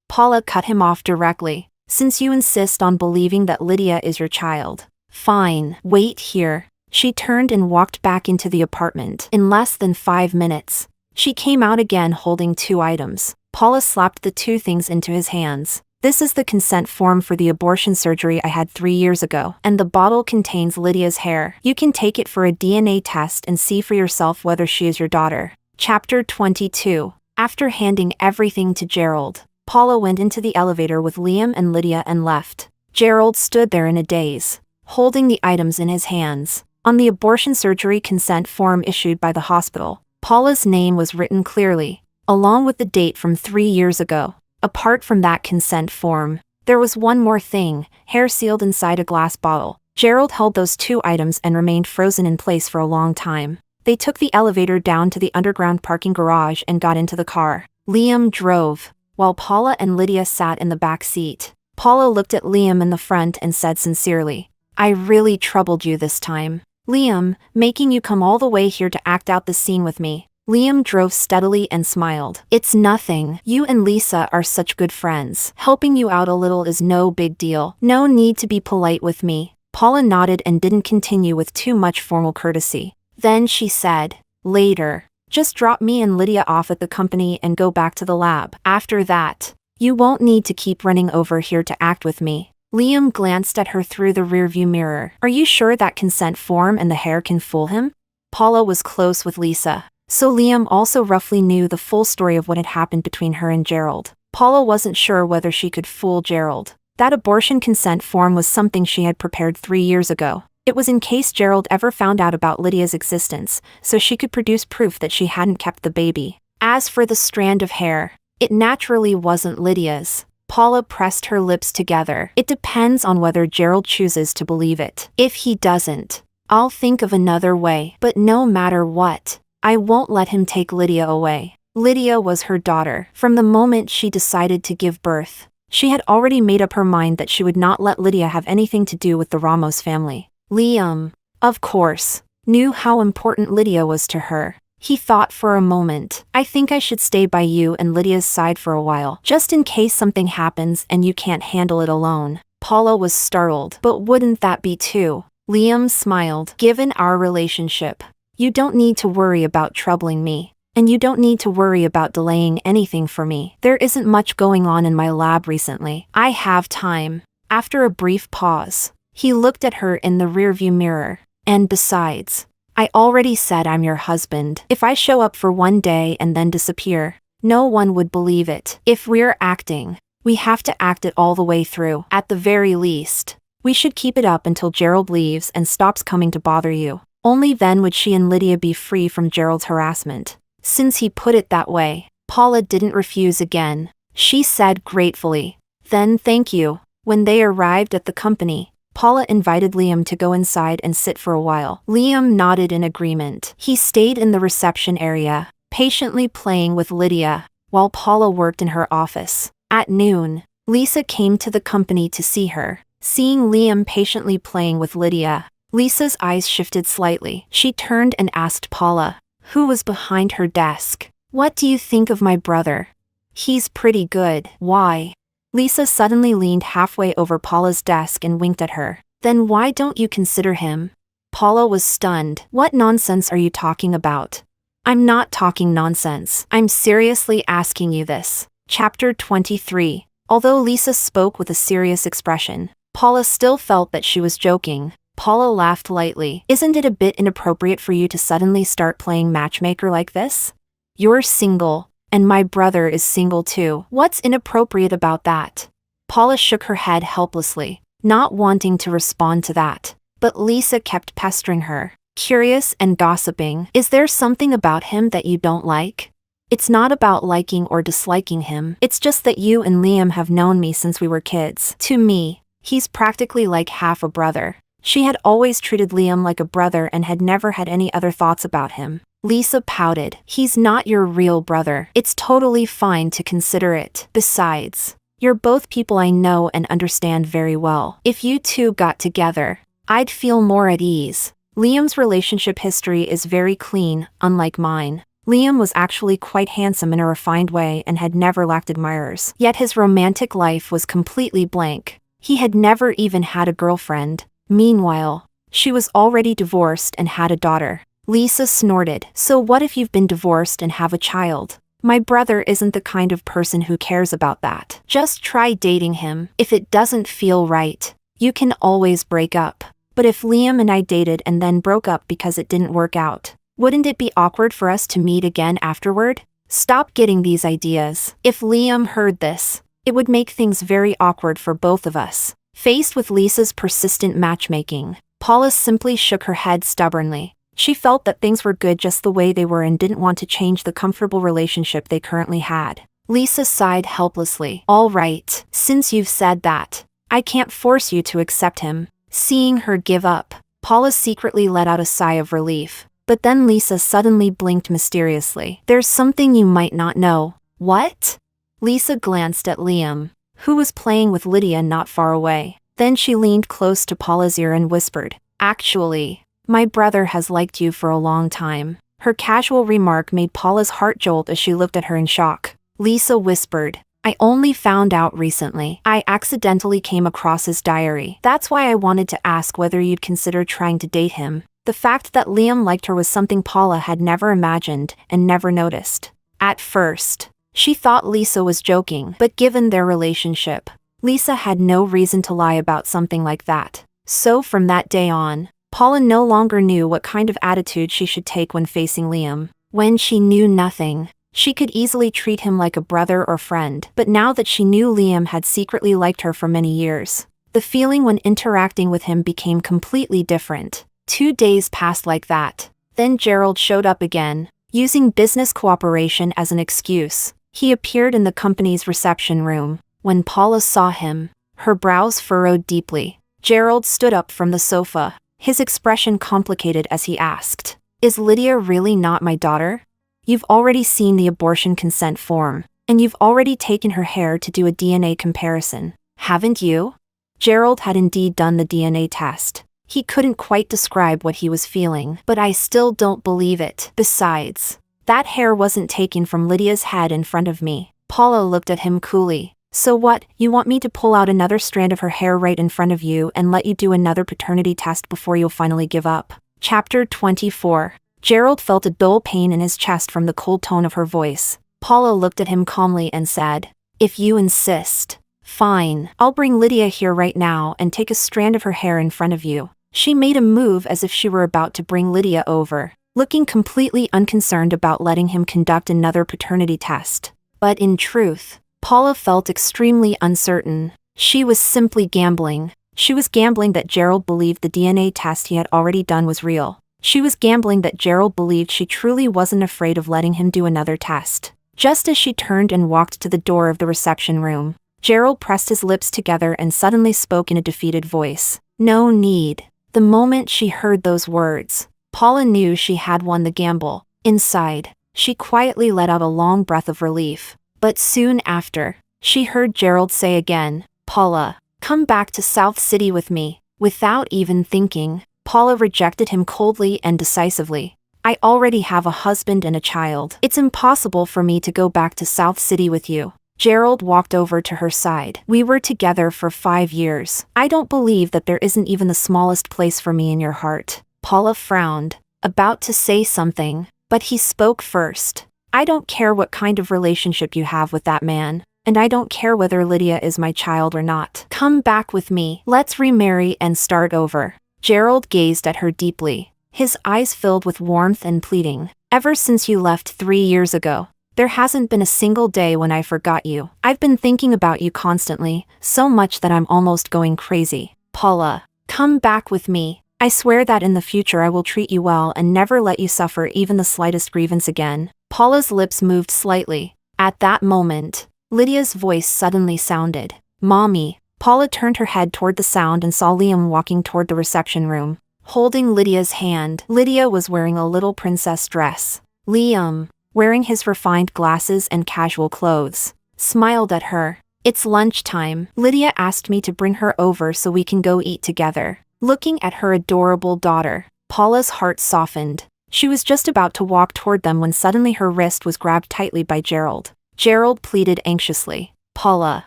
Paula cut him off directly. Since you insist on believing that Lydia is your child, fine, wait here. She turned and walked back into the apartment. In less than 5 minutes, she came out again holding 2 items. Paula slapped the 2 things into his hands. This is the consent form for the abortion surgery I had 3 years ago, and the bottle contains Lydia's hair. You can take it for a DNA test and see for yourself whether she is your daughter. Chapter 22. After handing everything to Gerald, Paula went into the elevator with Liam and Lydia and left. Gerald stood there in a daze, holding the items in his hands. On the abortion surgery consent form issued by the hospital, Paula's name was written clearly, along with the date from 3 years ago. Apart from that consent form, there was one more thing, hair sealed inside a glass bottle. Gerald held those 2 items and remained frozen in place for a long time. They took the elevator down to the underground parking garage and got into the car. Liam drove, while Paula and Lydia sat in the back seat. Paula looked at Liam in the front and said sincerely, I really troubled you this time. Liam, making you come all the way here to act out the scene with me. Liam drove steadily and smiled. It's nothing. You and Lisa are such good friends. Helping you out a little is no big deal. No need to be polite with me. Paula nodded and didn't continue with too much formal courtesy. Then she said, later, just drop me and Lydia off at the company and go back to the lab. After that, you won't need to keep running over here to act with me. Liam glanced at her through the rearview mirror. Are you sure that consent form and the hair can fool him? Paula was close with Lisa, so Liam also roughly knew the full story of what had happened between her and Gerald. Paula wasn't sure whether she could fool Gerald. That abortion consent form was something she had prepared 3 years ago. It was in case Gerald ever found out about Lydia's existence, so she could produce proof that she hadn't kept the baby. As for the strand of hair, it naturally wasn't Lydia's. Paula pressed her lips together. It depends on whether Gerald chooses to believe it. If he doesn't, I'll think of another way. But no matter what, I won't let him take Lydia away. Lydia was her daughter. From the moment she decided to give birth, She had already made up her mind that she would not let Lydia have anything to do with the Ramos family. Liam, of course, knew how important Lydia was to her. He thought for a moment. I think I should stay by you and Lydia's side for a while, just in case something happens and you can't handle it alone. Paula was startled. But wouldn't that be too? Liam smiled. Given our relationship, you don't need to worry about troubling me. And you don't need to worry about delaying anything for me. There isn't much going on in my lab recently. I have time. After a brief pause, he looked at her in the rearview mirror. And besides, I already said I'm your husband. If I show up for one day and then disappear, no one would believe it. If we're acting, we have to act it all the way through. At the very least, we should keep it up until Gerald leaves and stops coming to bother you. Only then would she and Lydia be free from Gerald's harassment. Since he put it that way, Paula didn't refuse again. She said gratefully, "Then thank you." When they arrived at the company, Paula invited Liam to go inside and sit for a while. Liam nodded in agreement. He stayed in the reception area, patiently playing with Lydia, while Paula worked in her office. At noon, Lisa came to the company to see her. Seeing Liam patiently playing with Lydia, Lisa's eyes shifted slightly. She turned and asked Paula, who was behind her desk, "What do you think of my brother?" "He's pretty good." "Why?" Lisa suddenly leaned halfway over Paula's desk and winked at her. "Then why don't you consider him?" Paula was stunned. "What nonsense are you talking about?" "I'm not talking nonsense. I'm seriously asking you this." Chapter 23. Although Lisa spoke with a serious expression, Paula still felt that she was joking. Paula laughed lightly. "Isn't it a bit inappropriate for you to suddenly start playing matchmaker like this? You're single. And my brother is single too. What's inappropriate about that?" Paula shook her head helplessly, not wanting to respond to that. But Lisa kept pestering her, curious and gossiping. "Is there something about him that you don't like?" "It's not about liking or disliking him. It's just that you and Liam have known me since we were kids. To me, he's practically like half a brother." She had always treated Liam like a brother and had never had any other thoughts about him. Lisa pouted. "He's not your real brother. It's totally fine to consider it. Besides, you're both people I know and understand very well. If you two got together, I'd feel more at ease." Liam's relationship history is very clean, unlike mine. Liam was actually quite handsome in a refined way and had never lacked admirers. Yet his romantic life was completely blank. He had never even had a girlfriend. Meanwhile, she was already divorced and had a daughter. Lisa snorted. "So what if you've been divorced and have a child?" "My brother isn't the kind of person who cares about that. Just try dating him. If it doesn't feel right, you can always break up." "But if Liam and I dated and then broke up because it didn't work out, wouldn't it be awkward for us to meet again afterward?" "Stop getting these ideas." If Liam heard this, it would make things very awkward for both of us. Faced with Lisa's persistent matchmaking, Paula simply shook her head stubbornly. She felt that things were good just the way they were and didn't want to change the comfortable relationship they currently had. Lisa sighed helplessly. "All right, since you've said that, I can't force you to accept him." Seeing her give up, Paula secretly let out a sigh of relief. But then Lisa suddenly blinked mysteriously. "There's something you might not know." "What?" Lisa glanced at Liam, who was playing with Lydia not far away. Then she leaned close to Paula's ear and whispered, "Actually, my brother has liked you for a long time." Her casual remark made Paula's heart jolt as she looked at her in shock. Lisa whispered, "I only found out recently. I accidentally came across his diary. That's why I wanted to ask whether you'd consider trying to date him." The fact that Liam liked her was something Paula had never imagined and never noticed. At first, she thought Lisa was joking, but given their relationship, Lisa had no reason to lie about something like that. So from that day on, Paula no longer knew what kind of attitude she should take when facing Liam. When she knew nothing, she could easily treat him like a brother or friend. But now that she knew Liam had secretly liked her for many years, the feeling when interacting with him became completely different. 2 days passed like that. Then Gerald showed up again, using business cooperation as an excuse. He appeared in the company's reception room. When Paula saw him, her brows furrowed deeply. Gerald stood up from the sofa, his expression complicated as he asked, "Is Lydia really not my daughter? You've already seen the abortion consent form, And you've already taken her hair to do a DNA comparison, haven't you? Gerald had indeed done the DNA test. He couldn't quite describe what he was feeling, but I still don't believe it. Besides, that hair wasn't taken from Lydia's head in front of me. Paula looked at him coolly. So what, you want me to pull out another strand of her hair right in front of you and let you do another paternity test before you'll finally give up? Chapter 24. Gerald felt a dull pain in his chest from the cold tone of her voice. Paula looked at him calmly and said, "If you insist. Fine, I'll bring Lydia here right now and take a strand of her hair in front of you." She made a move as if she were about to bring Lydia over, looking completely unconcerned about letting him conduct another paternity test. But in truth, Paula felt extremely uncertain. She was simply gambling. She was gambling that Gerald believed the DNA test he had already done was real. She was gambling that Gerald believed she truly wasn't afraid of letting him do another test. Just as she turned and walked to the door of the reception room, Gerald pressed his lips together and suddenly spoke in a defeated voice. "No need." The moment she heard those words, Paula knew she had won the gamble. Inside, she quietly let out a long breath of relief. But soon after, she heard Gerald say again, "Paula, come back to South City with me." Without even thinking, Paula rejected him coldly and decisively. "I already have a husband and a child. It's impossible for me to go back to South City with you." Gerald walked over to her side. "We were together for 5 years. I don't believe that there isn't even the smallest place for me in your heart." Paula frowned, about to say something, but he spoke first. "I don't care what kind of relationship you have with that man, and I don't care whether Lydia is my child or not. Come back with me. Let's remarry and start over." Gerald gazed at her deeply, his eyes filled with warmth and pleading. "Ever since you left 3 years ago, there hasn't been a single day when I forgot you. I've been thinking about you constantly, so much that I'm almost going crazy. Paula, come back with me. I swear that in the future I will treat you well and never let you suffer even the slightest grievance again." Paula's lips moved slightly. At that moment, Lydia's voice suddenly sounded. "Mommy." Paula turned her head toward the sound and saw Liam walking toward the reception room, holding Lydia's hand. Lydia was wearing a little princess dress. Liam, wearing his refined glasses and casual clothes, smiled at her. "It's lunchtime. Lydia asked me to bring her over so we can go eat together." Looking at her adorable daughter, Paula's heart softened. She was just about to walk toward them when suddenly her wrist was grabbed tightly by Gerald. Gerald pleaded anxiously, "Paula,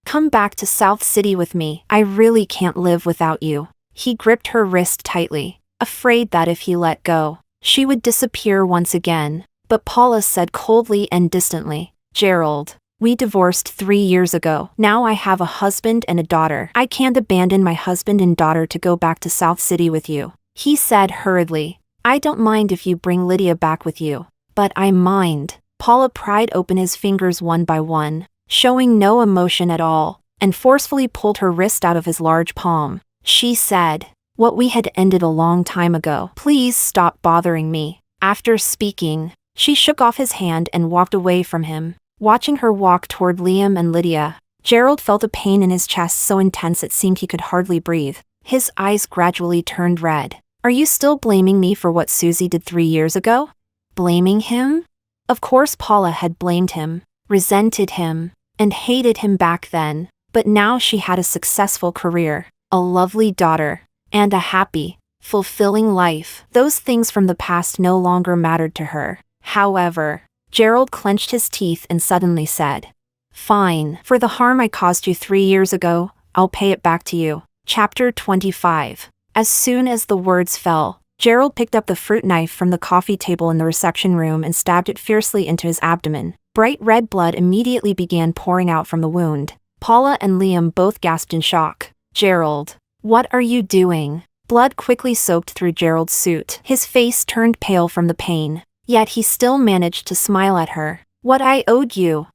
come back to South City with me. I really can't live without you." He gripped her wrist tightly, afraid that if he let go, she would disappear once again. But Paula said coldly and distantly, "Gerald, we divorced 3 years ago. Now I have a husband and a daughter. I can't abandon my husband and daughter to go back to South City with you." He said hurriedly, "I don't mind if you bring Lydia back with you, but I mind." Paula pried open his fingers one by one, showing no emotion at all, and forcefully pulled her wrist out of his large palm. She said, "What we had ended a long time ago. Please stop bothering me." After speaking, she shook off his hand and walked away from him. Watching her walk toward Liam and Lydia, Gerald felt a pain in his chest so intense it seemed he could hardly breathe. His eyes gradually turned red. "Are you still blaming me for what Susie did 3 years ago?" Blaming him? Of course Paula had blamed him, resented him, and hated him back then, but now she had a successful career, a lovely daughter, and a happy, fulfilling life. Those things from the past no longer mattered to her. However, Gerald clenched his teeth and suddenly said, "Fine. For the harm I caused you 3 years ago, I'll pay it back to you." Chapter 25. As soon as the words fell, Gerald picked up the fruit knife from the coffee table in the reception room and stabbed it fiercely into his abdomen. Bright red blood immediately began pouring out from the wound. Paula and Liam both gasped in shock. "Gerald, what are you doing?" Blood quickly soaked through Gerald's suit. His face turned pale from the pain, yet he still managed to smile at her. "What I owed you,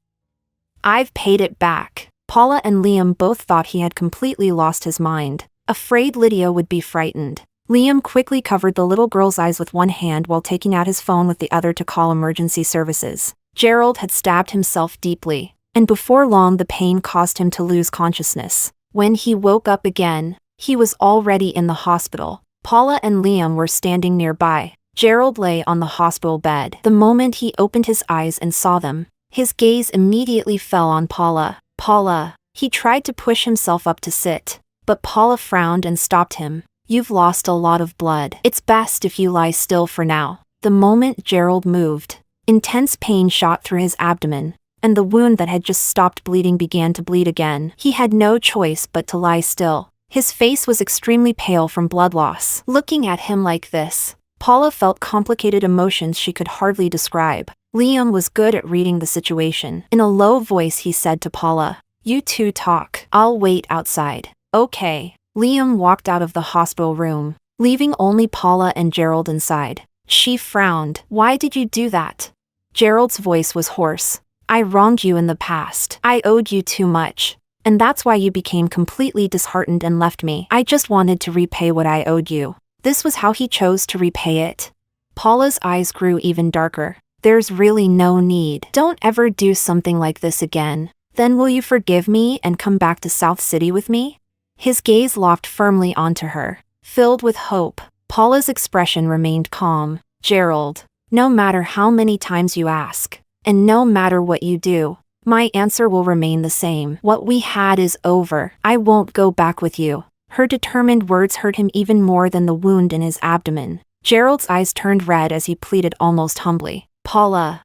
I've paid it back." Paula and Liam both thought he had completely lost his mind, afraid Lydia would be frightened. Liam quickly covered the little girl's eyes with one hand while taking out his phone with the other to call emergency services. Gerald had stabbed himself deeply, and before long the pain caused him to lose consciousness. When he woke up again, he was already in the hospital. Paula and Liam were standing nearby. Gerald lay on the hospital bed. The moment he opened his eyes and saw them, His gaze immediately fell on Paula. Paula. He tried to push himself up to sit, but Paula frowned and stopped him. You've lost a lot of blood. It's best if you lie still for now. The moment Gerald moved, intense pain shot through his abdomen, and the wound that had just stopped bleeding began to bleed again. He had no choice but to lie still. His face was extremely pale from blood loss. Looking at him like this, Paula felt complicated emotions she could hardly describe. Liam was good at reading the situation. In a low voice he said to Paula, "You two talk. I'll wait outside." "Okay." Liam walked out of the hospital room, leaving only Paula and Gerald inside. She frowned. "Why did you do that?" Gerald's voice was hoarse. "I wronged you in the past. I owed you too much. And that's why you became completely disheartened and left me. I just wanted to repay what I owed you." This was how he chose to repay it. Paula's eyes grew even darker. "There's really no need. Don't ever do something like this again. Then will you forgive me and come back to South City with me?" His gaze locked firmly onto her, filled with hope. Paula's expression remained calm. "Gerald, no matter how many times you ask, and no matter what you do, my answer will remain the same. What we had is over. I won't go back with you." Her determined words hurt him even more than the wound in his abdomen. Gerald's eyes turned red as he pleaded almost humbly. "Paula,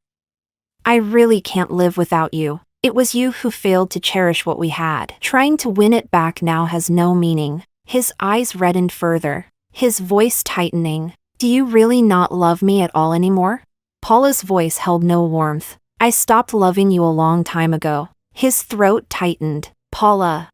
I really can't live without you. It was you who failed to cherish what we had. Trying to win it back now has no meaning." His eyes reddened further, his voice tightening. "Do you really not love me at all anymore?" Paula's voice held no warmth. "I stopped loving you a long time ago." His throat tightened. Paula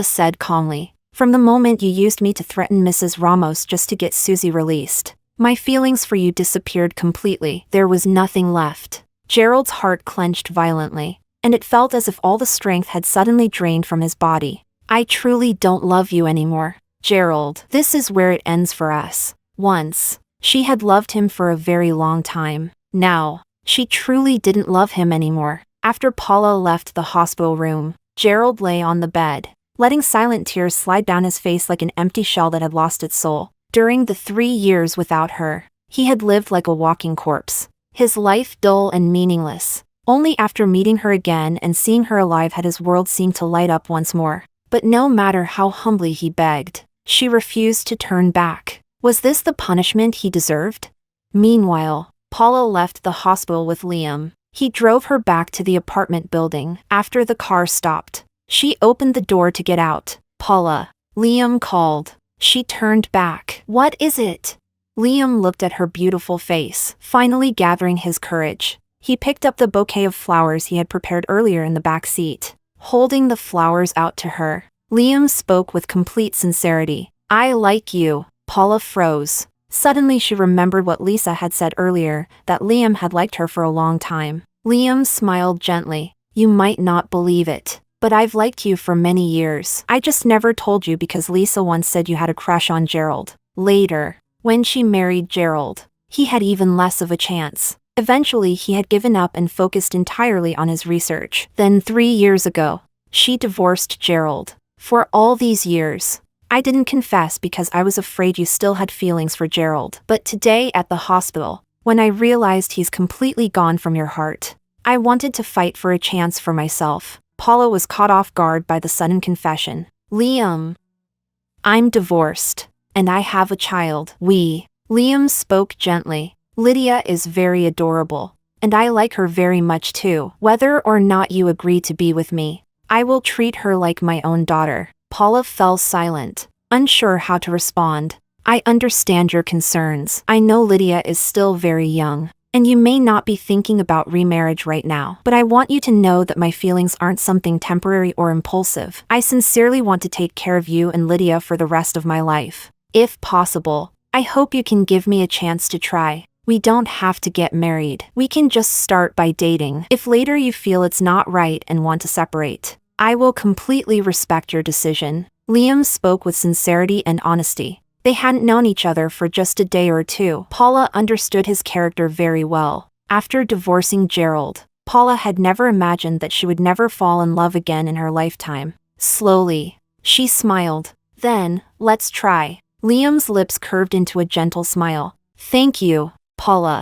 said calmly, "From the moment you used me to threaten Mrs. Ramos just to get Susie released, my feelings for you disappeared completely. There was nothing left." Gerald's heart clenched violently, and it felt as if all the strength had suddenly drained from his body. "I truly don't love you anymore, Gerald. This is where it ends for us." Once, she had loved him for a very long time. Now, she truly didn't love him anymore. After Paula left the hospital room, Gerald lay on the bed, letting silent tears slide down his face like an empty shell that had lost its soul. During the 3 years without her, he had lived like a walking corpse, his life dull and meaningless. Only after meeting her again and seeing her alive had his world seemed to light up once more. But no matter how humbly he begged, she refused to turn back. Was this the punishment he deserved? Meanwhile, Paula left the hospital with Liam. He drove her back to the apartment building. After the car stopped, she opened the door to get out. "Paula," Liam called. She turned back. "What is it?" Liam looked at her beautiful face, finally gathering his courage. He picked up the bouquet of flowers he had prepared earlier in the back seat. Holding the flowers out to her, Liam spoke with complete sincerity. "I like you." Paula froze. Suddenly she remembered what Lisa had said earlier, that Liam had liked her for a long time. Liam smiled gently. "You might not believe it, but I've liked you for many years. I just never told you because Lisa once said you had a crush on Gerald." Later, when she married Gerald, he had even less of a chance. Eventually he had given up and focused entirely on his research. Then 3 years ago, she divorced Gerald. "For all these years, I didn't confess because I was afraid you still had feelings for Gerald. But today at the hospital, when I realized he's completely gone from your heart, I wanted to fight for a chance for myself." Paula was caught off guard by the sudden confession. "Liam, I'm divorced, and I have a child. Liam spoke gently. "Lydia is very adorable, and I like her very much too. Whether or not you agree to be with me, I will treat her like my own daughter." Paula fell silent, unsure how to respond. "I understand your concerns. I know Lydia is still very young, and you may not be thinking about remarriage right now. But I want you to know that my feelings aren't something temporary or impulsive. I sincerely want to take care of you and Lydia for the rest of my life. If possible, I hope you can give me a chance to try. We don't have to get married. We can just start by dating. If later you feel it's not right and want to separate, I will completely respect your decision." Liam spoke with sincerity and honesty. They hadn't known each other for just a day or two. Paula understood his character very well. After divorcing Gerald, Paula had never imagined that she would never fall in love again in her lifetime. Slowly, she smiled. "Then, let's try." Liam's lips curved into a gentle smile. "Thank you, Paula."